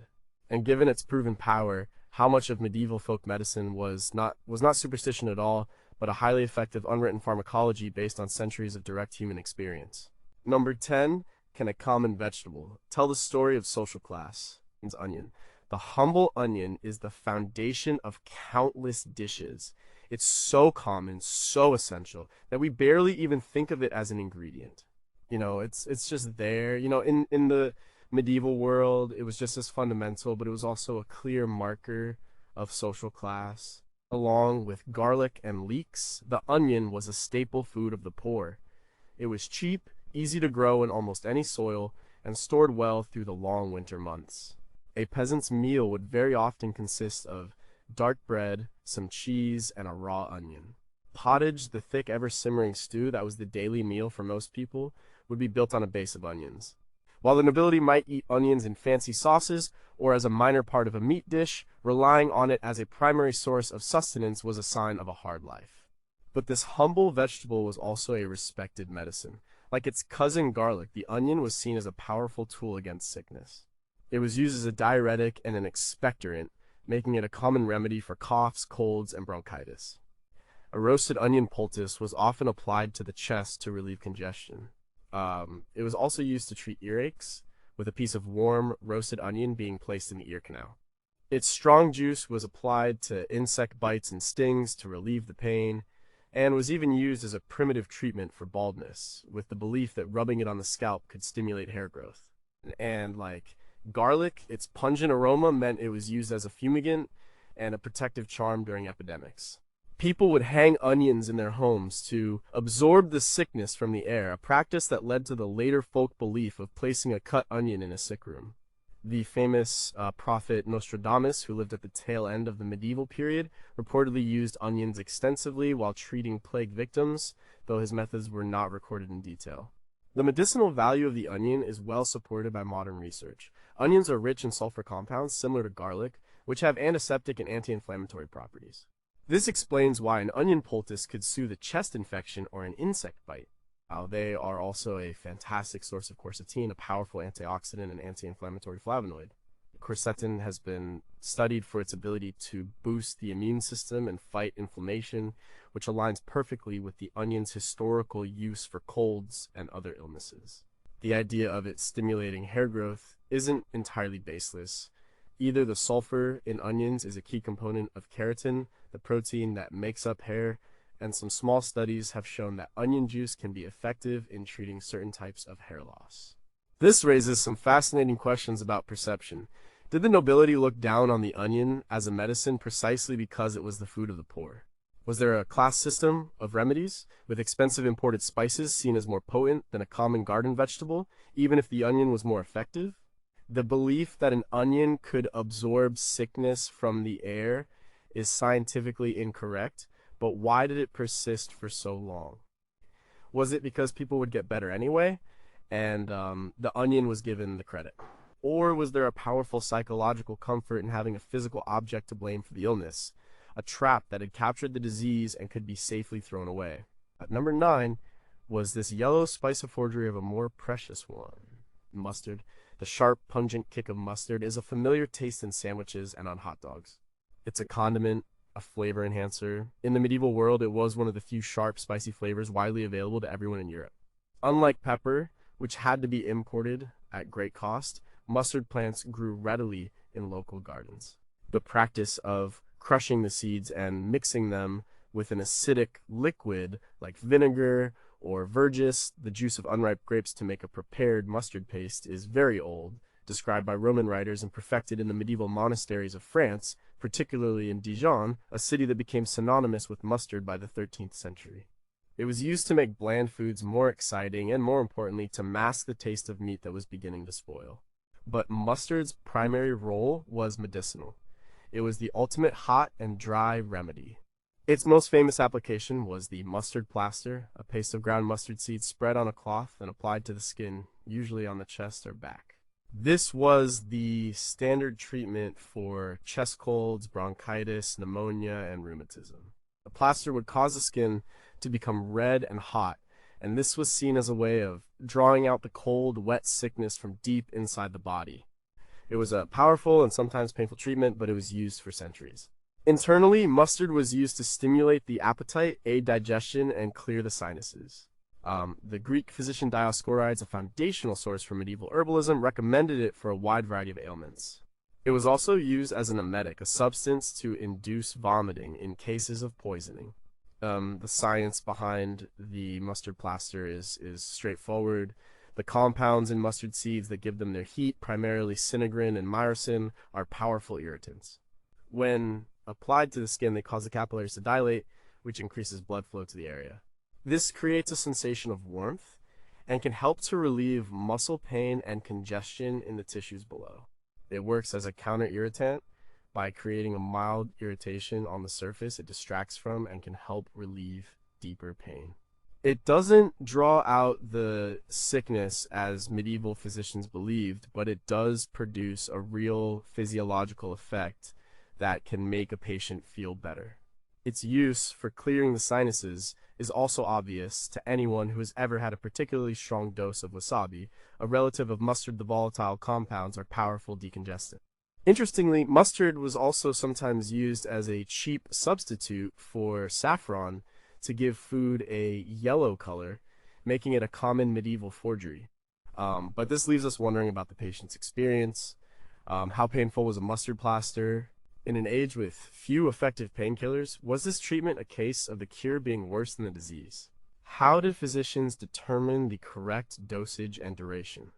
S1: And given its proven power, how much of medieval folk medicine was not superstition at all, but a highly effective unwritten pharmacology based on centuries of direct human experience? Number 10, can a common vegetable tell the story of social class? Onion. The humble onion is the foundation of countless dishes. It's so common, so essential, that we barely even think of it as an ingredient. It's just there. In the medieval world, it was just as fundamental, but it was also a clear marker of social class. Along with garlic and leeks, the onion was a staple food of the poor. It was cheap, easy to grow in almost any soil, and stored well through the long winter months. A peasant's meal would very often consist of dark bread, some cheese, and a raw onion. Pottage, the thick, ever-simmering stew that was the daily meal for most people, would be built on a base of onions. While the nobility might eat onions in fancy sauces or as a minor part of a meat dish, relying on it as a primary source of sustenance was a sign of a hard life. But this humble vegetable was also a respected medicine. Like its cousin garlic, the onion was seen as a powerful tool against sickness. It was used as a diuretic and an expectorant, making it a common remedy for coughs, colds, and bronchitis. A roasted onion poultice was often applied to the chest to relieve congestion. It was also used to treat earaches, with a piece of warm, roasted onion being placed in the ear canal. Its strong juice was applied to insect bites and stings to relieve the pain, and was even used as a primitive treatment for baldness, with the belief that rubbing it on the scalp could stimulate hair growth. And garlic, its pungent aroma meant it was used as a fumigant and a protective charm during epidemics. People would hang onions in their homes to absorb the sickness from the air, a practice that led to the later folk belief of placing a cut onion in a sick room. The famous prophet Nostradamus, who lived at the tail end of the medieval period, reportedly used onions extensively while treating plague victims, though his methods were not recorded in detail. The medicinal value of the onion is well supported by modern research. Onions are rich in sulfur compounds similar to garlic, which have antiseptic and anti-inflammatory properties. This explains why an onion poultice could soothe a chest infection or an insect bite. They are also a fantastic source of quercetin, a powerful antioxidant and anti-inflammatory flavonoid. Quercetin has been studied for its ability to boost the immune system and fight inflammation, which aligns perfectly with the onion's historical use for colds and other illnesses. The idea of it stimulating hair growth isn't entirely baseless. Either the sulfur in onions is a key component of keratin, the protein that makes up hair, and some small studies have shown that onion juice can be effective in treating certain types of hair loss. This raises some fascinating questions about perception. Did the nobility look down on the onion as a medicine precisely because it was the food of the poor? Was there a class system of remedies, with expensive imported spices seen as more potent than a common garden vegetable, even if the onion was more effective? The belief that an onion could absorb sickness from the air is scientifically incorrect, but why did it persist for so long? Was it because people would get better anyway, and the onion was given the credit? Or was there a powerful psychological comfort in having a physical object to blame for the illness, a trap that had captured the disease and could be safely thrown away? At number 9 was this yellow spice of forgery of a more precious one, mustard. The sharp, pungent kick of mustard is a familiar taste in sandwiches and on hot dogs. It's a condiment, a flavor enhancer. In the medieval world, it was one of the few sharp, spicy flavors widely available to everyone in Europe. Unlike pepper, which had to be imported at great cost, mustard plants grew readily in local gardens. The practice of crushing the seeds and mixing them with an acidic liquid like vinegar or verjuice, the juice of unripe grapes, to make a prepared mustard paste, is very old, described by Roman writers and perfected in the medieval monasteries of France, particularly in Dijon, a city that became synonymous with mustard by the 13th century. It was used to make bland foods more exciting and, more importantly, to mask the taste of meat that was beginning to spoil. But mustard's primary role was medicinal. It was the ultimate hot and dry remedy. Its most famous application was the mustard plaster, a paste of ground mustard seeds spread on a cloth and applied to the skin, usually on the chest or back. This was the standard treatment for chest colds, bronchitis, pneumonia, and rheumatism. The plaster would cause the skin to become red and hot, and this was seen as a way of drawing out the cold, wet sickness from deep inside the body. It was a powerful and sometimes painful treatment, but it was used for centuries. Internally, mustard was used to stimulate the appetite, aid digestion, and clear the sinuses. The Greek physician Dioscorides, a foundational source for medieval herbalism, recommended it for a wide variety of ailments. It was also used as an emetic, a substance to induce vomiting in cases of poisoning. The science behind the mustard plaster is straightforward. The compounds in mustard seeds that give them their heat, primarily sinigrin and myrosin, are powerful irritants. When applied to the skin, they cause the capillaries to dilate, which increases blood flow to the area. This creates a sensation of warmth and can help to relieve muscle pain and congestion in the tissues below. It works as a counter-irritant by creating a mild irritation on the surface it distracts from and can help relieve deeper pain. It doesn't draw out the sickness as medieval physicians believed, but it does produce a real physiological effect that can make a patient feel better. Its use for clearing the sinuses is also obvious to anyone who has ever had a particularly strong dose of wasabi. A relative of mustard, the volatile compounds are powerful decongestants. Interestingly, mustard was also sometimes used as a cheap substitute for saffron to give food a yellow color, making it a common medieval forgery. But this leaves us wondering about the patient's experience. How painful was a mustard plaster? In an age with few effective painkillers, was this treatment a case of the cure being worse than the disease? How did physicians determine the correct dosage and duration,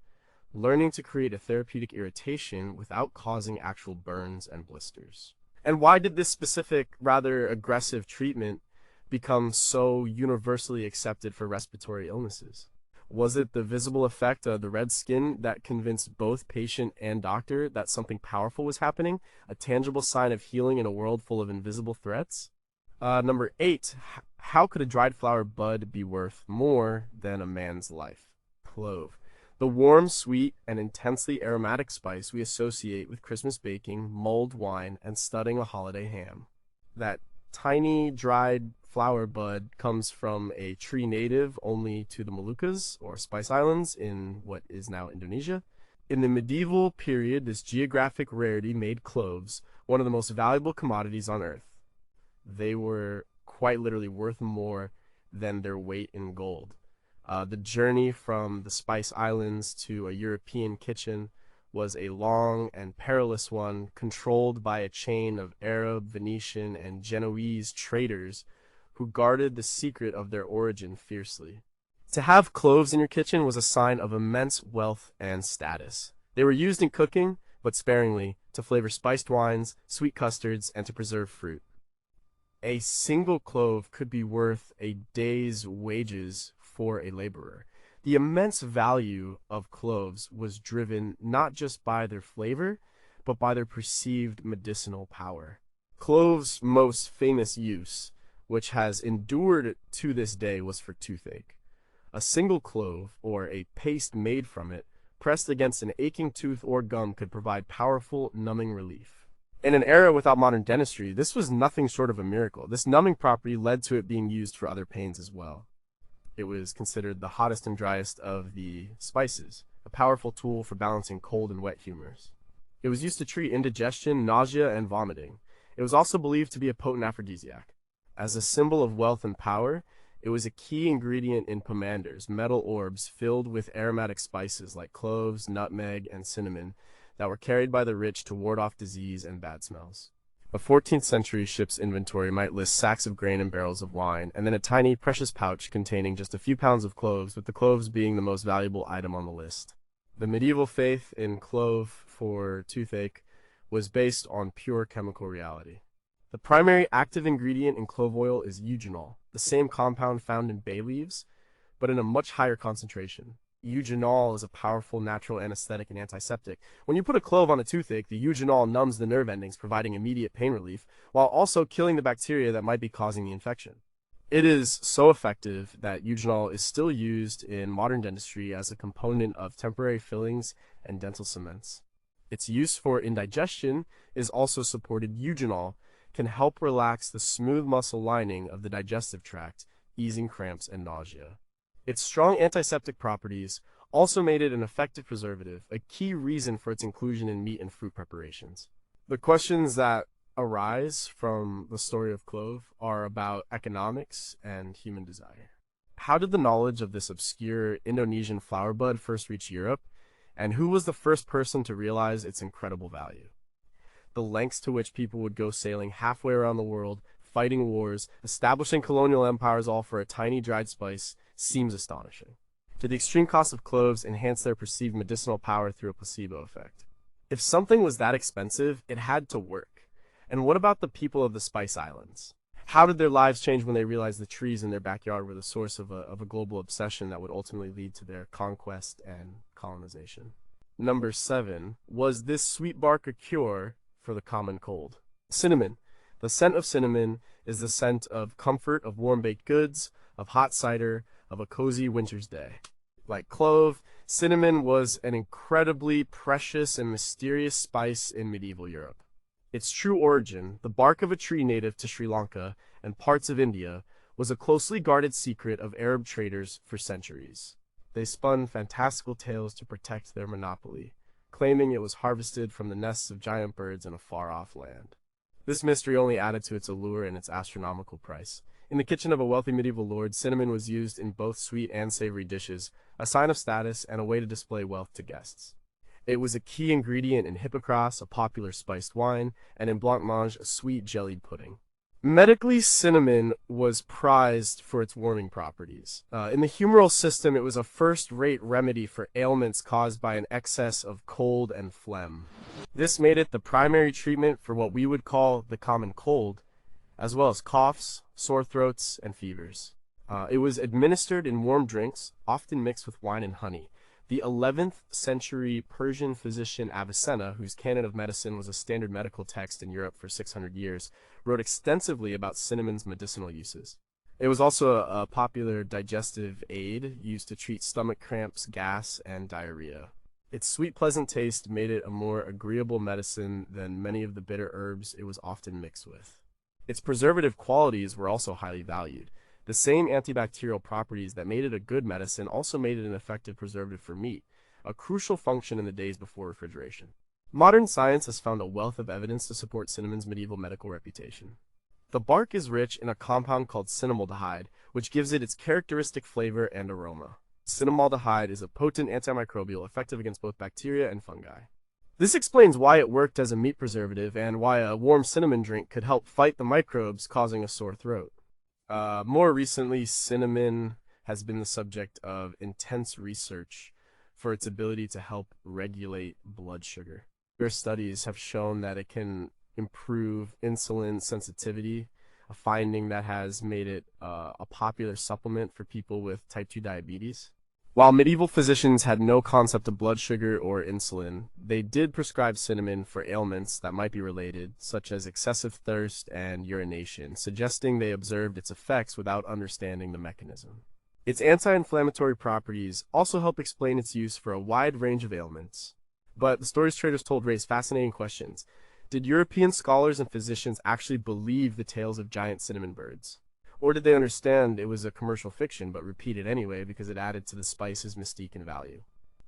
S1: learning to create a therapeutic irritation without causing actual burns and blisters? And why did this specific, rather aggressive treatment become so universally accepted for respiratory illnesses? Was it the visible effect of the red skin that convinced both patient and doctor that something powerful was happening, a tangible sign of healing in a world full of invisible threats? Number 8, how could a dried flower bud be worth more than a man's life? Clove. The warm, sweet, and intensely aromatic spice we associate with Christmas baking, mulled wine, and studding a holiday ham. That tiny, dried flower bud comes from a tree native only to the Moluccas, or Spice Islands, in what is now Indonesia. In the medieval period, this geographic rarity made cloves one of the most valuable commodities on earth. They were quite literally worth more than their weight in gold. The journey from the Spice Islands to a European kitchen was a long and perilous one, controlled by a chain of Arab, Venetian, and Genoese traders who guarded the secret of their origin fiercely. To have cloves in your kitchen was a sign of immense wealth and status. They were used in cooking, but sparingly, to flavor spiced wines, sweet custards, and to preserve fruit. A single clove could be worth a day's wages for a laborer. The immense value of cloves was driven not just by their flavor, but by their perceived medicinal power. Cloves' most famous use, which has endured to this day, was for toothache. A single clove, or a paste made from it, pressed against an aching tooth or gum, could provide powerful numbing relief. In an era without modern dentistry, this was nothing short of a miracle. This numbing property led to it being used for other pains as well. It was considered the hottest and driest of the spices, a powerful tool for balancing cold and wet humors. It was used to treat indigestion, nausea, and vomiting. It was also believed to be a potent aphrodisiac. As a symbol of wealth and power, it was a key ingredient in pomanders, metal orbs filled with aromatic spices like cloves, nutmeg, and cinnamon that were carried by the rich to ward off disease and bad smells. A 14th century ship's inventory might list sacks of grain and barrels of wine, and then a tiny, precious pouch containing just a few pounds of cloves, with the cloves being the most valuable item on the list. The medieval faith in clove for toothache was based on pure chemical reality. The primary active ingredient in clove oil is eugenol, the same compound found in bay leaves, but in a much higher concentration. Eugenol is a powerful natural anesthetic and antiseptic. When you put a clove on a toothache, the eugenol numbs the nerve endings, providing immediate pain relief, while also killing the bacteria that might be causing the infection. It is so effective that eugenol is still used in modern dentistry as a component of temporary fillings and dental cements. Its use for indigestion is also supported. Eugenol can help relax the smooth muscle lining of the digestive tract, easing cramps and nausea. Its strong antiseptic properties also made it an effective preservative, a key reason for its inclusion in meat and fruit preparations. The questions that arise from the story of clove are about economics and human desire. How did the knowledge of this obscure Indonesian flower bud first reach Europe, and who was the first person to realize its incredible value? The lengths to which people would go sailing halfway around the world, fighting wars, establishing colonial empires, all for a tiny dried spice, seems astonishing. Did the extreme cost of cloves enhance their perceived medicinal power through a placebo effect? If something was that expensive, it had to work. And what about the people of the Spice Islands? How did their lives change when they realized the trees in their backyard were the source of a global obsession that would ultimately lead to their conquest and colonization? Number 7. Was this sweet bark a cure for the common cold? Cinnamon. The scent of cinnamon is the scent of comfort, of warm baked goods, of hot cider, of a cozy winter's day. Like clove, cinnamon was an incredibly precious and mysterious spice in medieval Europe. Its true origin, the bark of a tree native to Sri Lanka and parts of India, was a closely guarded secret of Arab traders for centuries. They spun fantastical tales to protect their monopoly, claiming it was harvested from the nests of giant birds in a far-off land. This mystery only added to its allure and its astronomical price. In the kitchen of a wealthy medieval lord, cinnamon was used in both sweet and savory dishes, a sign of status and a way to display wealth to guests. It was a key ingredient in hippocras, a popular spiced wine, and in blancmange, a sweet jellied pudding. Medically, cinnamon was prized for its warming properties. In the humoral system, it was a first-rate remedy for ailments caused by an excess of cold and phlegm. This made it the primary treatment for what we would call the common cold, as well as coughs, sore throats, and fevers. It was administered in warm drinks, often mixed with wine and honey. The 11th century Persian physician Avicenna, whose canon of medicine was a standard medical text in Europe for 600 years, wrote extensively about cinnamon's medicinal uses. It was also a popular digestive aid used to treat stomach cramps, gas, and diarrhea. Its sweet, pleasant taste made it a more agreeable medicine than many of the bitter herbs it was often mixed with. Its preservative qualities were also highly valued. The same antibacterial properties that made it a good medicine also made it an effective preservative for meat, a crucial function in the days before refrigeration. Modern science has found a wealth of evidence to support cinnamon's medieval medical reputation. The bark is rich in a compound called cinnamaldehyde, which gives it its characteristic flavor and aroma. Cinnamaldehyde is a potent antimicrobial effective against both bacteria and fungi. This explains why it worked as a meat preservative and why a warm cinnamon drink could help fight the microbes causing a sore throat. More recently, cinnamon has been the subject of intense research for its ability to help regulate blood sugar. Their studies have shown that it can improve insulin sensitivity, a finding that has made it a popular supplement for people with type 2 diabetes. While medieval physicians had no concept of blood sugar or insulin, they did prescribe cinnamon for ailments that might be related, such as excessive thirst and urination, suggesting they observed its effects without understanding the mechanism. Its anti-inflammatory properties also help explain its use for a wide range of ailments. But the stories traders told raised fascinating questions. Did European scholars and physicians actually believe the tales of giant cinnamon birds? Or did they understand it was a commercial fiction but repeat it anyway because it added to the spice's mystique and value?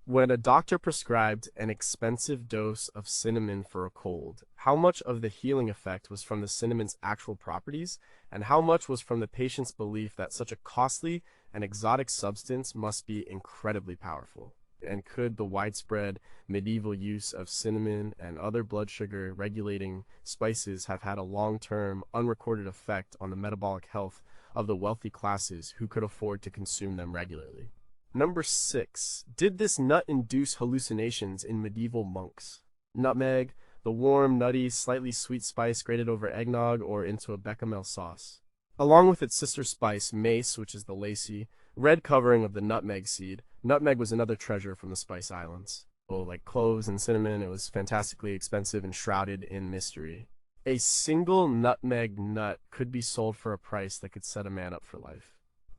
S1: When a doctor prescribed an expensive dose of cinnamon for a cold, how much of the healing effect was from the cinnamon's actual properties, and how much was from the patient's belief that such a costly and exotic substance must be incredibly powerful? And could the widespread medieval use of cinnamon and other blood sugar regulating spices have had a long-term, unrecorded effect on the metabolic health of the wealthy classes who could afford to consume them regularly? Number 6. Did this nut induce hallucinations in medieval monks? Nutmeg, the warm, nutty, slightly sweet spice grated over eggnog or into a bechamel sauce. Along with its sister spice, mace, which is the lacy, red covering of the nutmeg seed, nutmeg was another treasure from the Spice Islands. Oh, like cloves and cinnamon, it was fantastically expensive and shrouded in mystery. A single nutmeg nut could be sold for a price that could set a man up for life.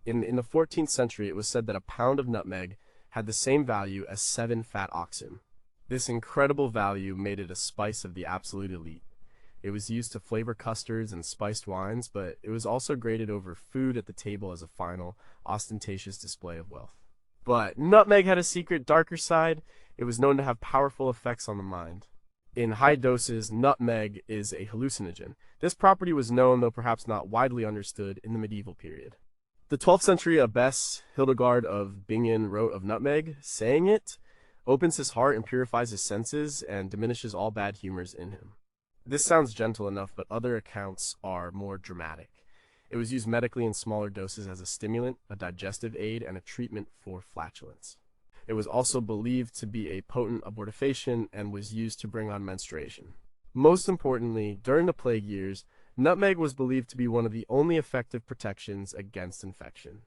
S1: In the 14th century, it was said that a pound of nutmeg had the same value as 7 fat oxen. This incredible value made it a spice of the absolute elite. It was used to flavor custards and spiced wines, but it was also grated over food at the table as a final, ostentatious display of wealth. But nutmeg had a secret, darker side. It was known to have powerful effects on the mind. In high doses, nutmeg is a hallucinogen. This property was known, though perhaps not widely understood, in the medieval period. The 12th century abbess Hildegard of Bingen wrote of nutmeg, saying it opens his heart and purifies his senses and diminishes all bad humors in him. This sounds gentle enough, but other accounts are more dramatic. It was used medically in smaller doses as a stimulant, a digestive aid, and a treatment for flatulence. It was also believed to be a potent abortifacient and was used to bring on menstruation. Most importantly, during the plague years, nutmeg was believed to be one of the only effective protections against infection.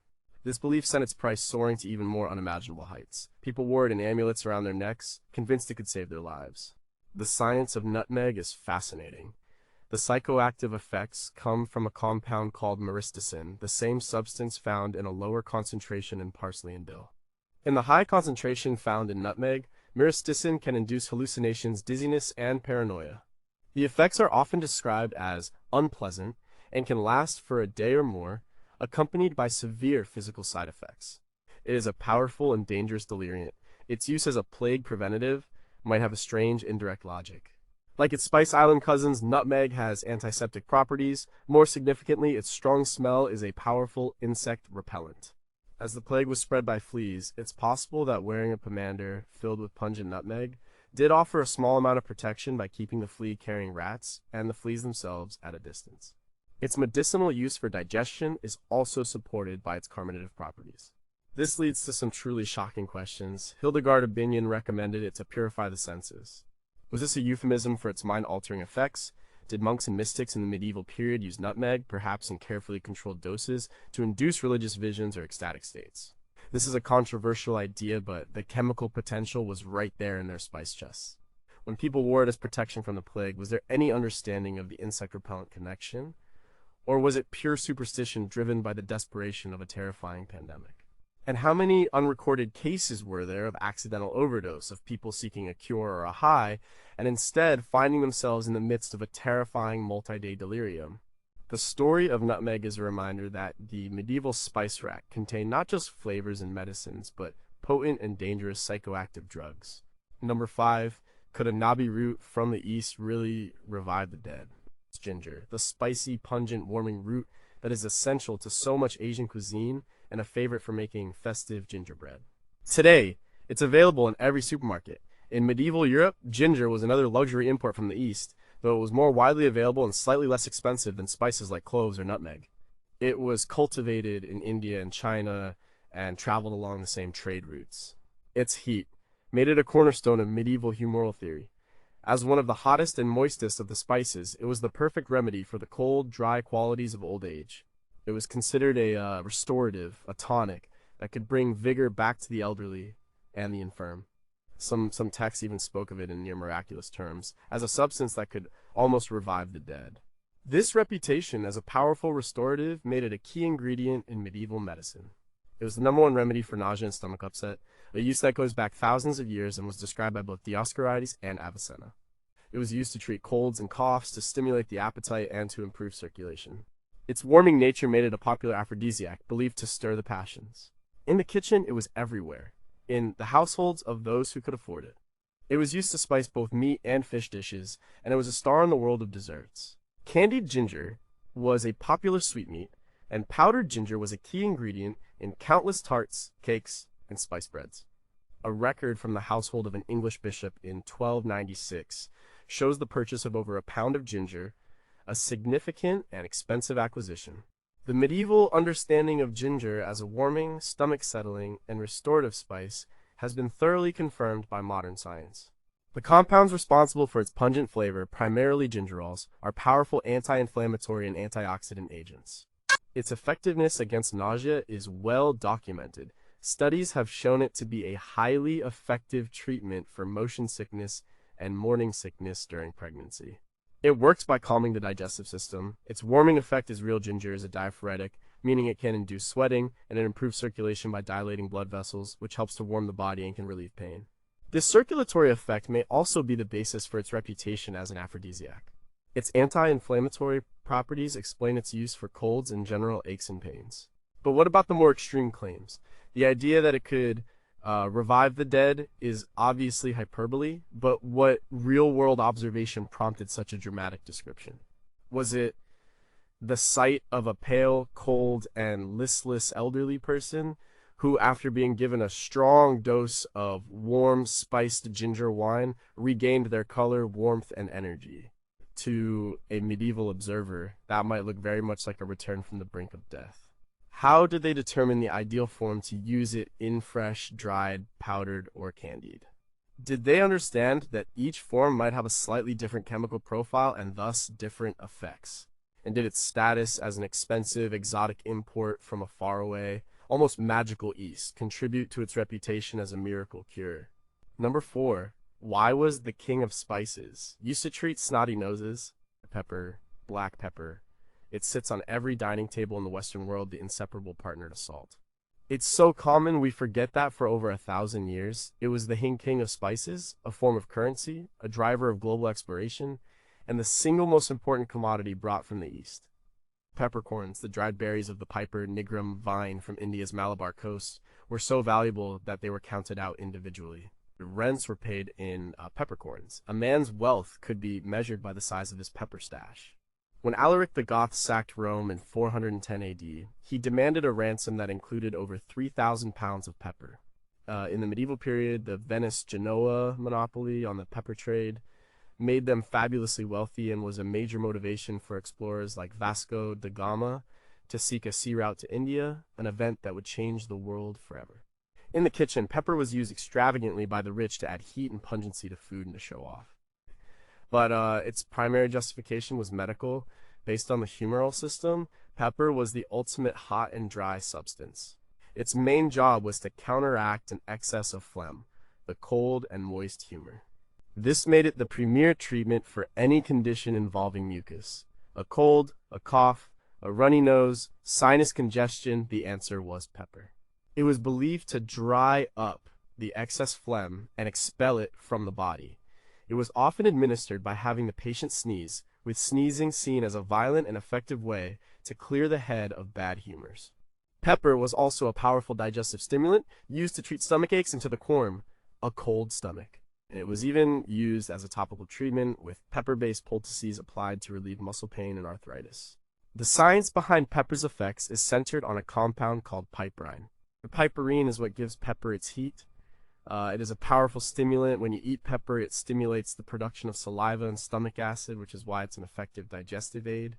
S1: This belief sent its price soaring to even more unimaginable heights. People wore it in amulets around their necks, convinced it could save their lives. The science of nutmeg is fascinating. The psychoactive effects come from a compound called myristicin, the same substance found in a lower concentration in parsley and dill. In the high concentration found in nutmeg, myristicin can induce hallucinations, dizziness, and paranoia. The effects are often described as unpleasant and can last for a day or more, accompanied by severe physical side effects. It is a powerful and dangerous deliriant. Its use as a plague preventative might have a strange indirect logic. Like its Spice Island cousins, nutmeg has antiseptic properties. More significantly, its strong smell is a powerful insect repellent. As the plague was spread by fleas, it's possible that wearing a pomander filled with pungent nutmeg did offer a small amount of protection by keeping the flea-carrying rats and the fleas themselves at a distance. Its medicinal use for digestion is also supported by its carminative properties. This leads to some truly shocking questions. Hildegard of Bingen recommended it to purify the senses. Was this a euphemism for its mind-altering effects? Did monks and mystics in the medieval period use nutmeg, perhaps in carefully controlled doses, to induce religious visions or ecstatic states? This is a controversial idea, but the chemical potential was right there in their spice chests. When people wore it as protection from the plague, was there any understanding of the insect repellent connection? Or was it pure superstition driven by the desperation of a terrifying pandemic? And how many unrecorded cases were there of accidental overdose, of people seeking a cure or a high, and instead finding themselves in the midst of a terrifying multi-day delirium? The story of nutmeg is a reminder that the medieval spice rack contained not just flavors and medicines, but potent and dangerous psychoactive drugs. Number 5, could a nabi root from the east really revive the dead? It's ginger, the spicy, pungent, warming root that is essential to so much Asian cuisine and a favorite for making festive gingerbread. Today, it's available in every supermarket. In medieval Europe, ginger was another luxury import from the east, though it was more widely available and slightly less expensive than spices like cloves or nutmeg. It was cultivated in India and China and traveled along the same trade routes. Its heat made it a cornerstone of medieval humoral theory. As one of the hottest and moistest of the spices, it was the perfect remedy for the cold, dry qualities of old age. It was considered a restorative, a tonic, that could bring vigor back to the elderly and the infirm. Some texts even spoke of it in near miraculous terms, as a substance that could almost revive the dead. This reputation as a powerful restorative made it a key ingredient in medieval medicine. It was the #1 remedy for nausea and stomach upset, a use that goes back thousands of years and was described by both Dioscorides and Avicenna. It was used to treat colds and coughs, to stimulate the appetite, and to improve circulation. Its warming nature made it a popular aphrodisiac, believed to stir the passions. In the kitchen, it was everywhere. in the households of those who could afford it. It was used to spice both meat and fish dishes, and it was a star in the world of desserts. Candied ginger was a popular sweetmeat, and powdered ginger was a key ingredient in countless tarts, cakes, and spice breads. A record from the household of an English bishop in 1296 shows the purchase of over a pound of ginger, a significant and expensive acquisition. The medieval understanding of ginger as a warming, stomach-settling, and restorative spice has been thoroughly confirmed by modern science. The compounds responsible for its pungent flavor, primarily gingerols, are powerful anti-inflammatory and antioxidant agents. Its effectiveness against nausea is well documented. Studies have shown it to be a highly effective treatment for motion sickness and morning sickness during pregnancy. It works by calming the digestive system. Its warming effect as real ginger is a diaphoretic, meaning it can induce sweating, and it improves circulation by dilating blood vessels, which helps to warm the body and can relieve pain. This circulatory effect may also be the basis for its reputation as an aphrodisiac. Its anti-inflammatory properties explain its use for colds and general aches and pains. But what about the more extreme claims? The idea that it could revive the dead is obviously hyperbole, but what real-world observation prompted such a dramatic description? Was it the sight of a pale, cold, and listless elderly person who, after being given a strong dose of warm, spiced ginger wine, regained their color, warmth, and energy? To a medieval observer, that might look very much like a return from the brink of death. How did they determine the ideal form to use it in fresh, dried, powdered, or candied? Did they understand that each form might have a slightly different chemical profile and thus different effects? And did its status as an expensive, exotic import from a faraway, almost magical East contribute to its reputation as a miracle cure? Number 4. Why was the king of spices used to treat snotty noses? Pepper, black pepper. It sits on every dining table in the Western world, the inseparable partner to salt. It's so common we forget that for over 1,000 years, it was the king of spices, a form of currency, a driver of global exploration, and the single most important commodity brought from the East. Peppercorns, the dried berries of the Piper nigrum vine from India's Malabar coast, were so valuable that they were counted out individually. Rents were paid in peppercorns. A man's wealth could be measured by the size of his pepper stash. When Alaric the Goth sacked Rome in 410 AD, he demanded a ransom that included over 3,000 pounds of pepper. In the medieval period, the Venice-Genoa monopoly on the pepper trade made them fabulously wealthy and was a major motivation for explorers like Vasco da Gama to seek a sea route to India, an event that would change the world forever. In the kitchen, pepper was used extravagantly by the rich to add heat and pungency to food and to show off. But its primary justification was medical. Based on the humoral system, pepper was the ultimate hot and dry substance. Its main job was to counteract an excess of phlegm, the cold and moist humor. This made it the premier treatment for any condition involving mucus. A cold, a cough, a runny nose, sinus congestion, the answer was pepper. It was believed to dry up the excess phlegm and expel it from the body. It was often administered by having the patient sneeze, with sneezing seen as a violent and effective way to clear the head of bad humors. Pepper was also a powerful digestive stimulant used to treat stomach aches and to the quorum, a cold stomach. And it was even used as a topical treatment with pepper-based poultices applied to relieve muscle pain and arthritis. The science behind pepper's effects is centered on a compound called piperine. The piperine is what gives pepper its heat. It is a powerful stimulant. When you eat pepper, it stimulates the production of saliva and stomach acid, which is why it's an effective digestive aid.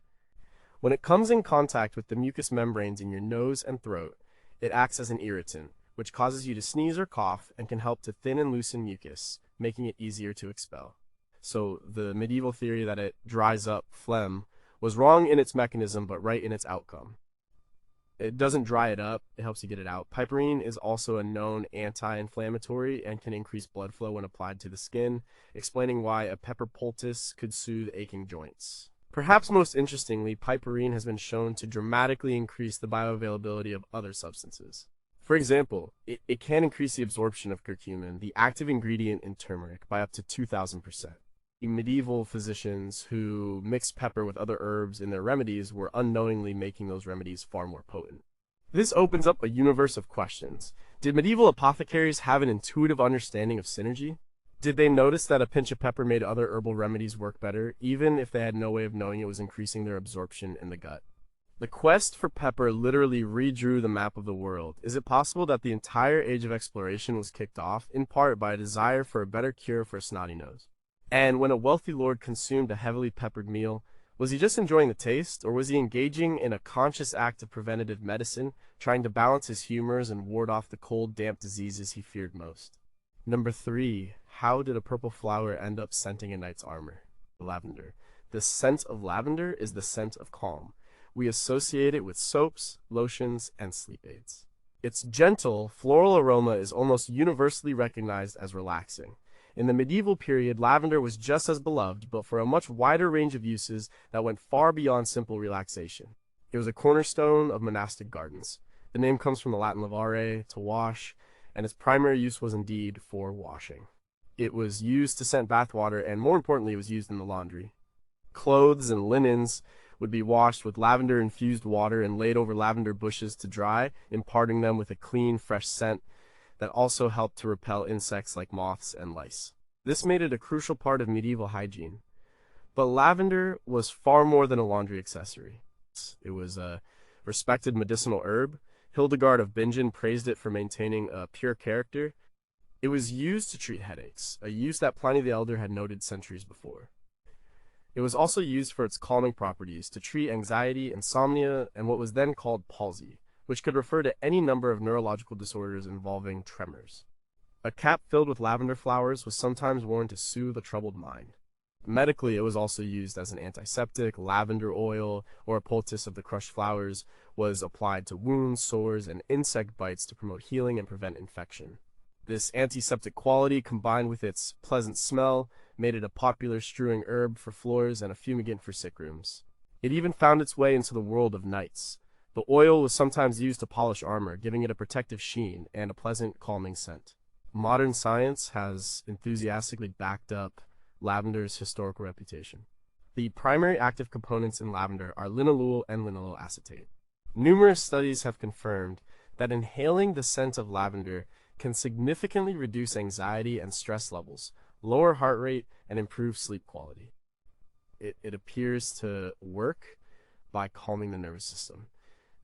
S1: When it comes in contact with the mucous membranes in your nose and throat, it acts as an irritant, which causes you to sneeze or cough and can help to thin and loosen mucus, making it easier to expel. So the medieval theory that it dries up phlegm was wrong in its mechanism, but right in its outcome. It doesn't dry it up, it helps you get it out. Piperine is also a known anti-inflammatory and can increase blood flow when applied to the skin, explaining why a pepper poultice could soothe aching joints. Perhaps most interestingly, piperine has been shown to dramatically increase the bioavailability of other substances. For example, it can increase the absorption of curcumin, the active ingredient in turmeric, by up to 2,000%. Medieval physicians who mixed pepper with other herbs in their remedies were unknowingly making those remedies far more potent. This opens up a universe of questions. Did medieval apothecaries have an intuitive understanding of synergy? Did they notice that a pinch of pepper made other herbal remedies work better, even if they had no way of knowing it was increasing their absorption in the gut? The quest for pepper literally redrew the map of the world. Is it possible that the entire age of exploration was kicked off, in part, by a desire for a better cure for a snotty nose? And when a wealthy lord consumed a heavily peppered meal, was he just enjoying the taste, or was he engaging in a conscious act of preventative medicine, trying to balance his humors and ward off the cold, damp diseases he feared most? Number 3. How did a purple flower end up scenting a knight's armor? Lavender. The scent of lavender is the scent of calm. We associate it with soaps, lotions, and sleep aids. Its gentle, floral aroma is almost universally recognized as relaxing. In the medieval period, lavender was just as beloved, but for a much wider range of uses that went far beyond simple relaxation. It was a cornerstone of monastic gardens. The name comes from the Latin lavare, to wash, and its primary use was indeed for washing. It was used to scent bathwater, and more importantly, it was used in the laundry. Clothes and linens would be washed with lavender-infused water and laid over lavender bushes to dry, imparting them with a clean, fresh scent that also helped to repel insects like moths and lice. This made it a crucial part of medieval hygiene. But lavender was far more than a laundry accessory. It was a respected medicinal herb. Hildegard of Bingen praised it for maintaining a pure character. It was used to treat headaches, a use that Pliny the Elder had noted centuries before. It was also used for its calming properties to treat anxiety, insomnia, and what was then called palsy, which could refer to any number of neurological disorders involving tremors. A cap filled with lavender flowers was sometimes worn to soothe a troubled mind. Medically, it was also used as an antiseptic. Lavender oil, or a poultice of the crushed flowers, was applied to wounds, sores, and insect bites to promote healing and prevent infection. This antiseptic quality, combined with its pleasant smell, made it a popular strewing herb for floors and a fumigant for sick rooms. It even found its way into the world of knights. The oil was sometimes used to polish armor, giving it a protective sheen and a pleasant, calming scent. Modern science has enthusiastically backed up lavender's historical reputation. The primary active components in lavender are linalool and linalool acetate. Numerous studies have confirmed that inhaling the scent of lavender can significantly reduce anxiety and stress levels, lower heart rate, and improve sleep quality. It appears to work by calming the nervous system.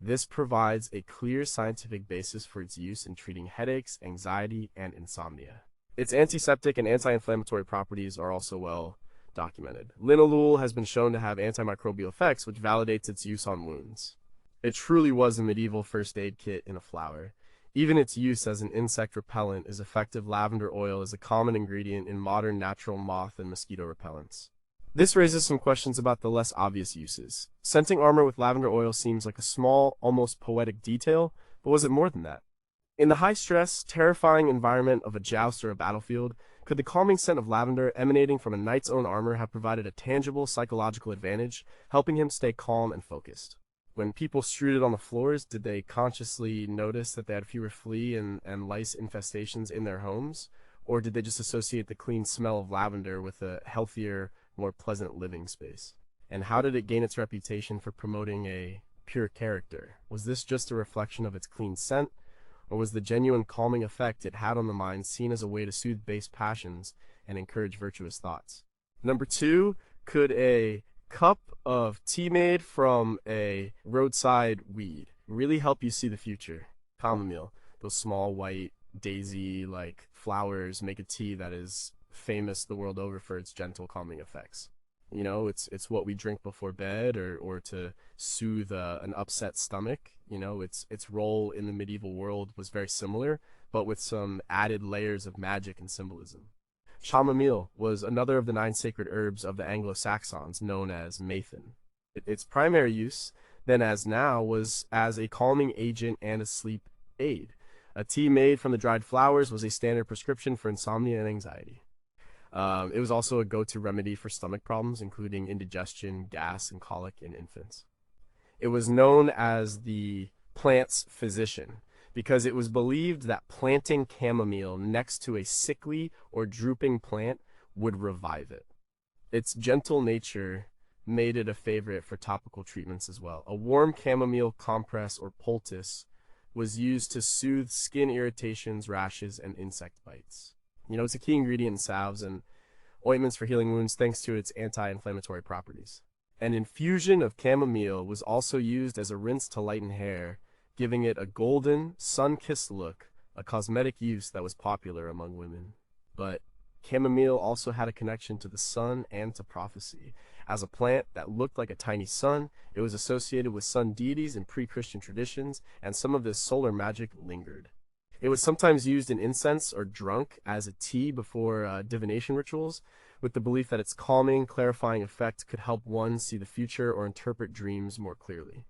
S1: This provides a clear scientific basis for its use in treating headaches, anxiety, and insomnia. Its antiseptic and anti-inflammatory properties are also well documented. Linalool has been shown to have antimicrobial effects, which validates its use on wounds. It truly was a medieval first aid kit in a flower. Even its use as an insect repellent is effective. Lavender oil is a common ingredient in modern natural moth and mosquito repellents. This raises some questions about the less obvious uses. Scenting armor with lavender oil seems like a small, almost poetic detail, but was it more than that? In the high-stress, terrifying environment of a joust or a battlefield, could the calming scent of lavender emanating from a knight's own armor have provided a tangible psychological advantage, helping him stay calm and focused? When people strewed it on the floors, did they consciously notice that they had fewer flea and lice infestations in their homes? Or did they just associate the clean smell of lavender with a healthier, more pleasant living space? And how did it gain its reputation for promoting a pure character? Was this just a reflection of its clean scent? Or was the genuine calming effect it had on the mind seen as a way to soothe base passions and encourage virtuous thoughts? Number 2, could a cup of tea made from a roadside weed really help you see the future? Chamomile, those small white daisy-like flowers, make a tea that is famous the world over for its gentle calming effects. You know, it's what we drink before bed or to soothe an upset stomach. You know, its role in the medieval world was very similar, but with some added layers of magic and symbolism. Chamomile was another of the 9 sacred herbs of the Anglo-Saxons, known as Mathan. Its primary use, then as now, was as a calming agent and a sleep aid. A tea made from the dried flowers was a standard prescription for insomnia and anxiety. It was also a go-to remedy for stomach problems, including indigestion, gas, and colic in infants. It was known as the plant's physician because it was believed that planting chamomile next to a sickly or drooping plant would revive it. Its gentle nature made it a favorite for topical treatments as well. A warm chamomile compress or poultice was used to soothe skin irritations, rashes, and insect bites. It's a key ingredient in salves and ointments for healing wounds thanks to its anti-inflammatory properties. An infusion of chamomile was also used as a rinse to lighten hair, giving it a golden, sun-kissed look, a cosmetic use that was popular among women. But chamomile also had a connection to the sun and to prophecy. As a plant that looked like a tiny sun, it was associated with sun deities in pre-Christian traditions, and some of this solar magic lingered. It was sometimes used in incense or drunk as a tea before divination rituals, with the belief that its calming, clarifying effect could help one see the future or interpret dreams more clearly.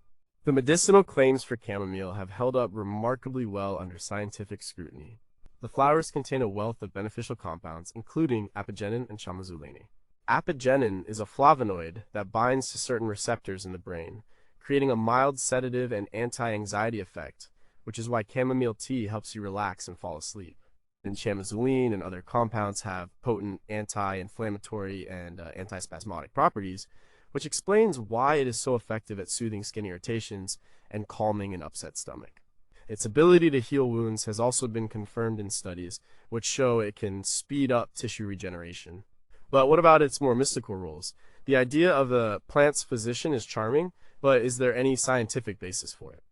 S1: The medicinal claims for chamomile have held up remarkably well under scientific scrutiny. The flowers contain a wealth of beneficial compounds, including apigenin and chamazulene. Apigenin is a flavonoid that binds to certain receptors in the brain, creating a mild sedative and anti-anxiety effect, which is why chamomile tea helps you relax and fall asleep. And chamazulene and other compounds have potent anti-inflammatory and antispasmodic properties, which explains why it is so effective at soothing skin irritations and calming an upset stomach. Its ability to heal wounds has also been confirmed in studies, which show it can speed up tissue regeneration. But what about its more mystical roles? The idea of the plant's physician is charming, but is there any scientific basis for it?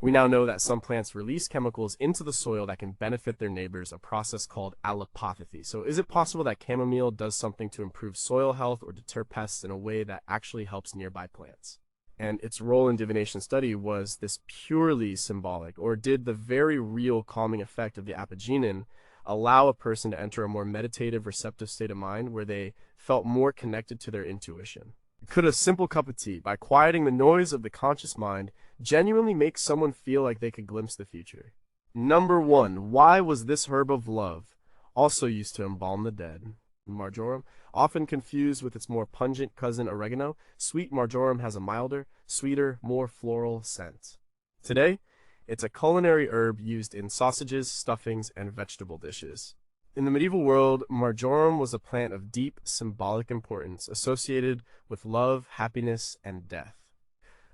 S1: We now know that some plants release chemicals into the soil that can benefit their neighbors, a process called allopathy. So is it possible that chamomile does something to improve soil health or deter pests in a way that actually helps nearby plants? And its role in divination study, was this purely symbolic, or did the very real calming effect of the apigenin allow a person to enter a more meditative, receptive state of mind where they felt more connected to their intuition? Could a simple cup of tea, by quieting the noise of the conscious mind, genuinely make someone feel like they could glimpse the future? Number 1. Why was this herb of love also used to embalm the dead? Marjoram, often confused with its more pungent cousin oregano, sweet marjoram has a milder, sweeter, more floral scent. Today, it's a culinary herb used in sausages, stuffings, and vegetable dishes. In the medieval world, marjoram was a plant of deep symbolic importance, associated with love, happiness, and death.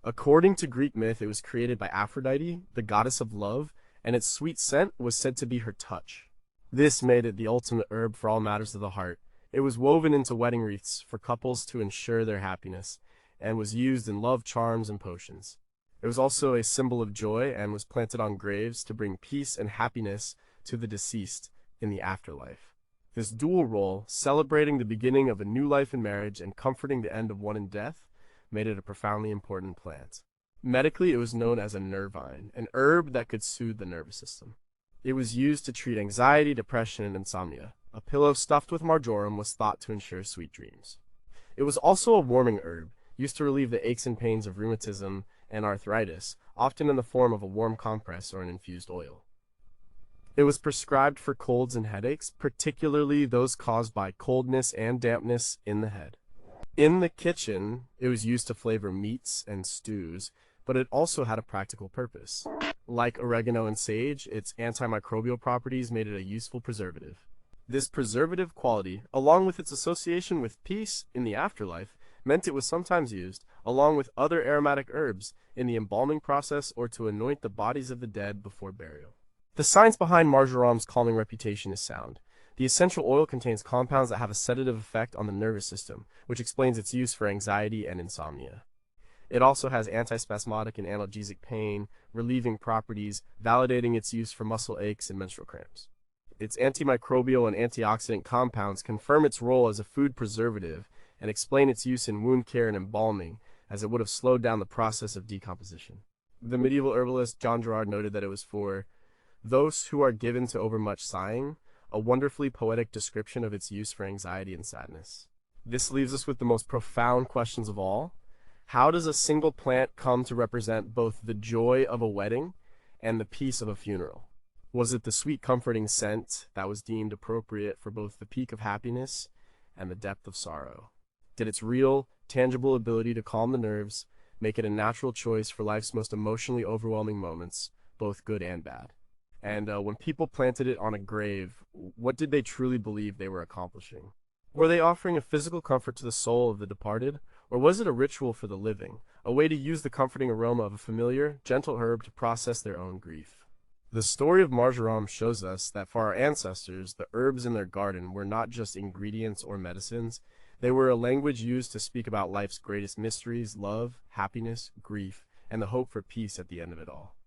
S1: According to Greek myth, it was created by Aphrodite, the goddess of love, and its sweet scent was said to be her touch. This made it the ultimate herb for all matters of the heart. It was woven into wedding wreaths for couples to ensure their happiness, and was used in love charms and potions. It was also a symbol of joy and was planted on graves to bring peace and happiness to the deceased in the afterlife. This dual role, celebrating the beginning of a new life in marriage and comforting the end of one in death, made it a profoundly important plant. Medically, it was known as a nervine, an herb that could soothe the nervous system. It was used to treat anxiety, depression, and insomnia. A pillow stuffed with marjoram was thought to ensure sweet dreams. It was also a warming herb, used to relieve the aches and pains of rheumatism and arthritis, often in the form of a warm compress or an infused oil. It was prescribed for colds and headaches, particularly those caused by coldness and dampness in the head. In the kitchen, it was used to flavor meats and stews, but it also had a practical purpose. Like oregano and sage, its antimicrobial properties made it a useful preservative. This preservative quality, along with its association with peace in the afterlife, meant it was sometimes used, along with other aromatic herbs, in the embalming process or to anoint the bodies of the dead before burial. The science behind marjoram's calming reputation is sound. The essential oil contains compounds that have a sedative effect on the nervous system, which explains its use for anxiety and insomnia. It also has antispasmodic and analgesic pain, relieving properties, validating its use for muscle aches and menstrual cramps. Its antimicrobial and antioxidant compounds confirm its role as a food preservative and explain its use in wound care and embalming, as it would have slowed down the process of decomposition. The medieval herbalist John Gerard noted that it was for those who are given to overmuch sighing, a wonderfully poetic description of its use for anxiety and sadness. This leaves us with the most profound questions of all. How does a single plant come to represent both the joy of a wedding and the peace of a funeral? Was it the sweet comforting scent that was deemed appropriate for both the peak of happiness and the depth of sorrow? Did its real, tangible ability to calm the nerves make it a natural choice for life's most emotionally overwhelming moments, both good and bad? And when people planted it on a grave, what did they truly believe they were accomplishing? Were they offering a physical comfort to the soul of the departed, or was it a ritual for the living, a way to use the comforting aroma of a familiar, gentle herb to process their own grief? The story of marjoram shows us that for our ancestors, the herbs in their garden were not just ingredients or medicines, they were a language used to speak about life's greatest mysteries, love, happiness, grief, and the hope for peace at the end of it all.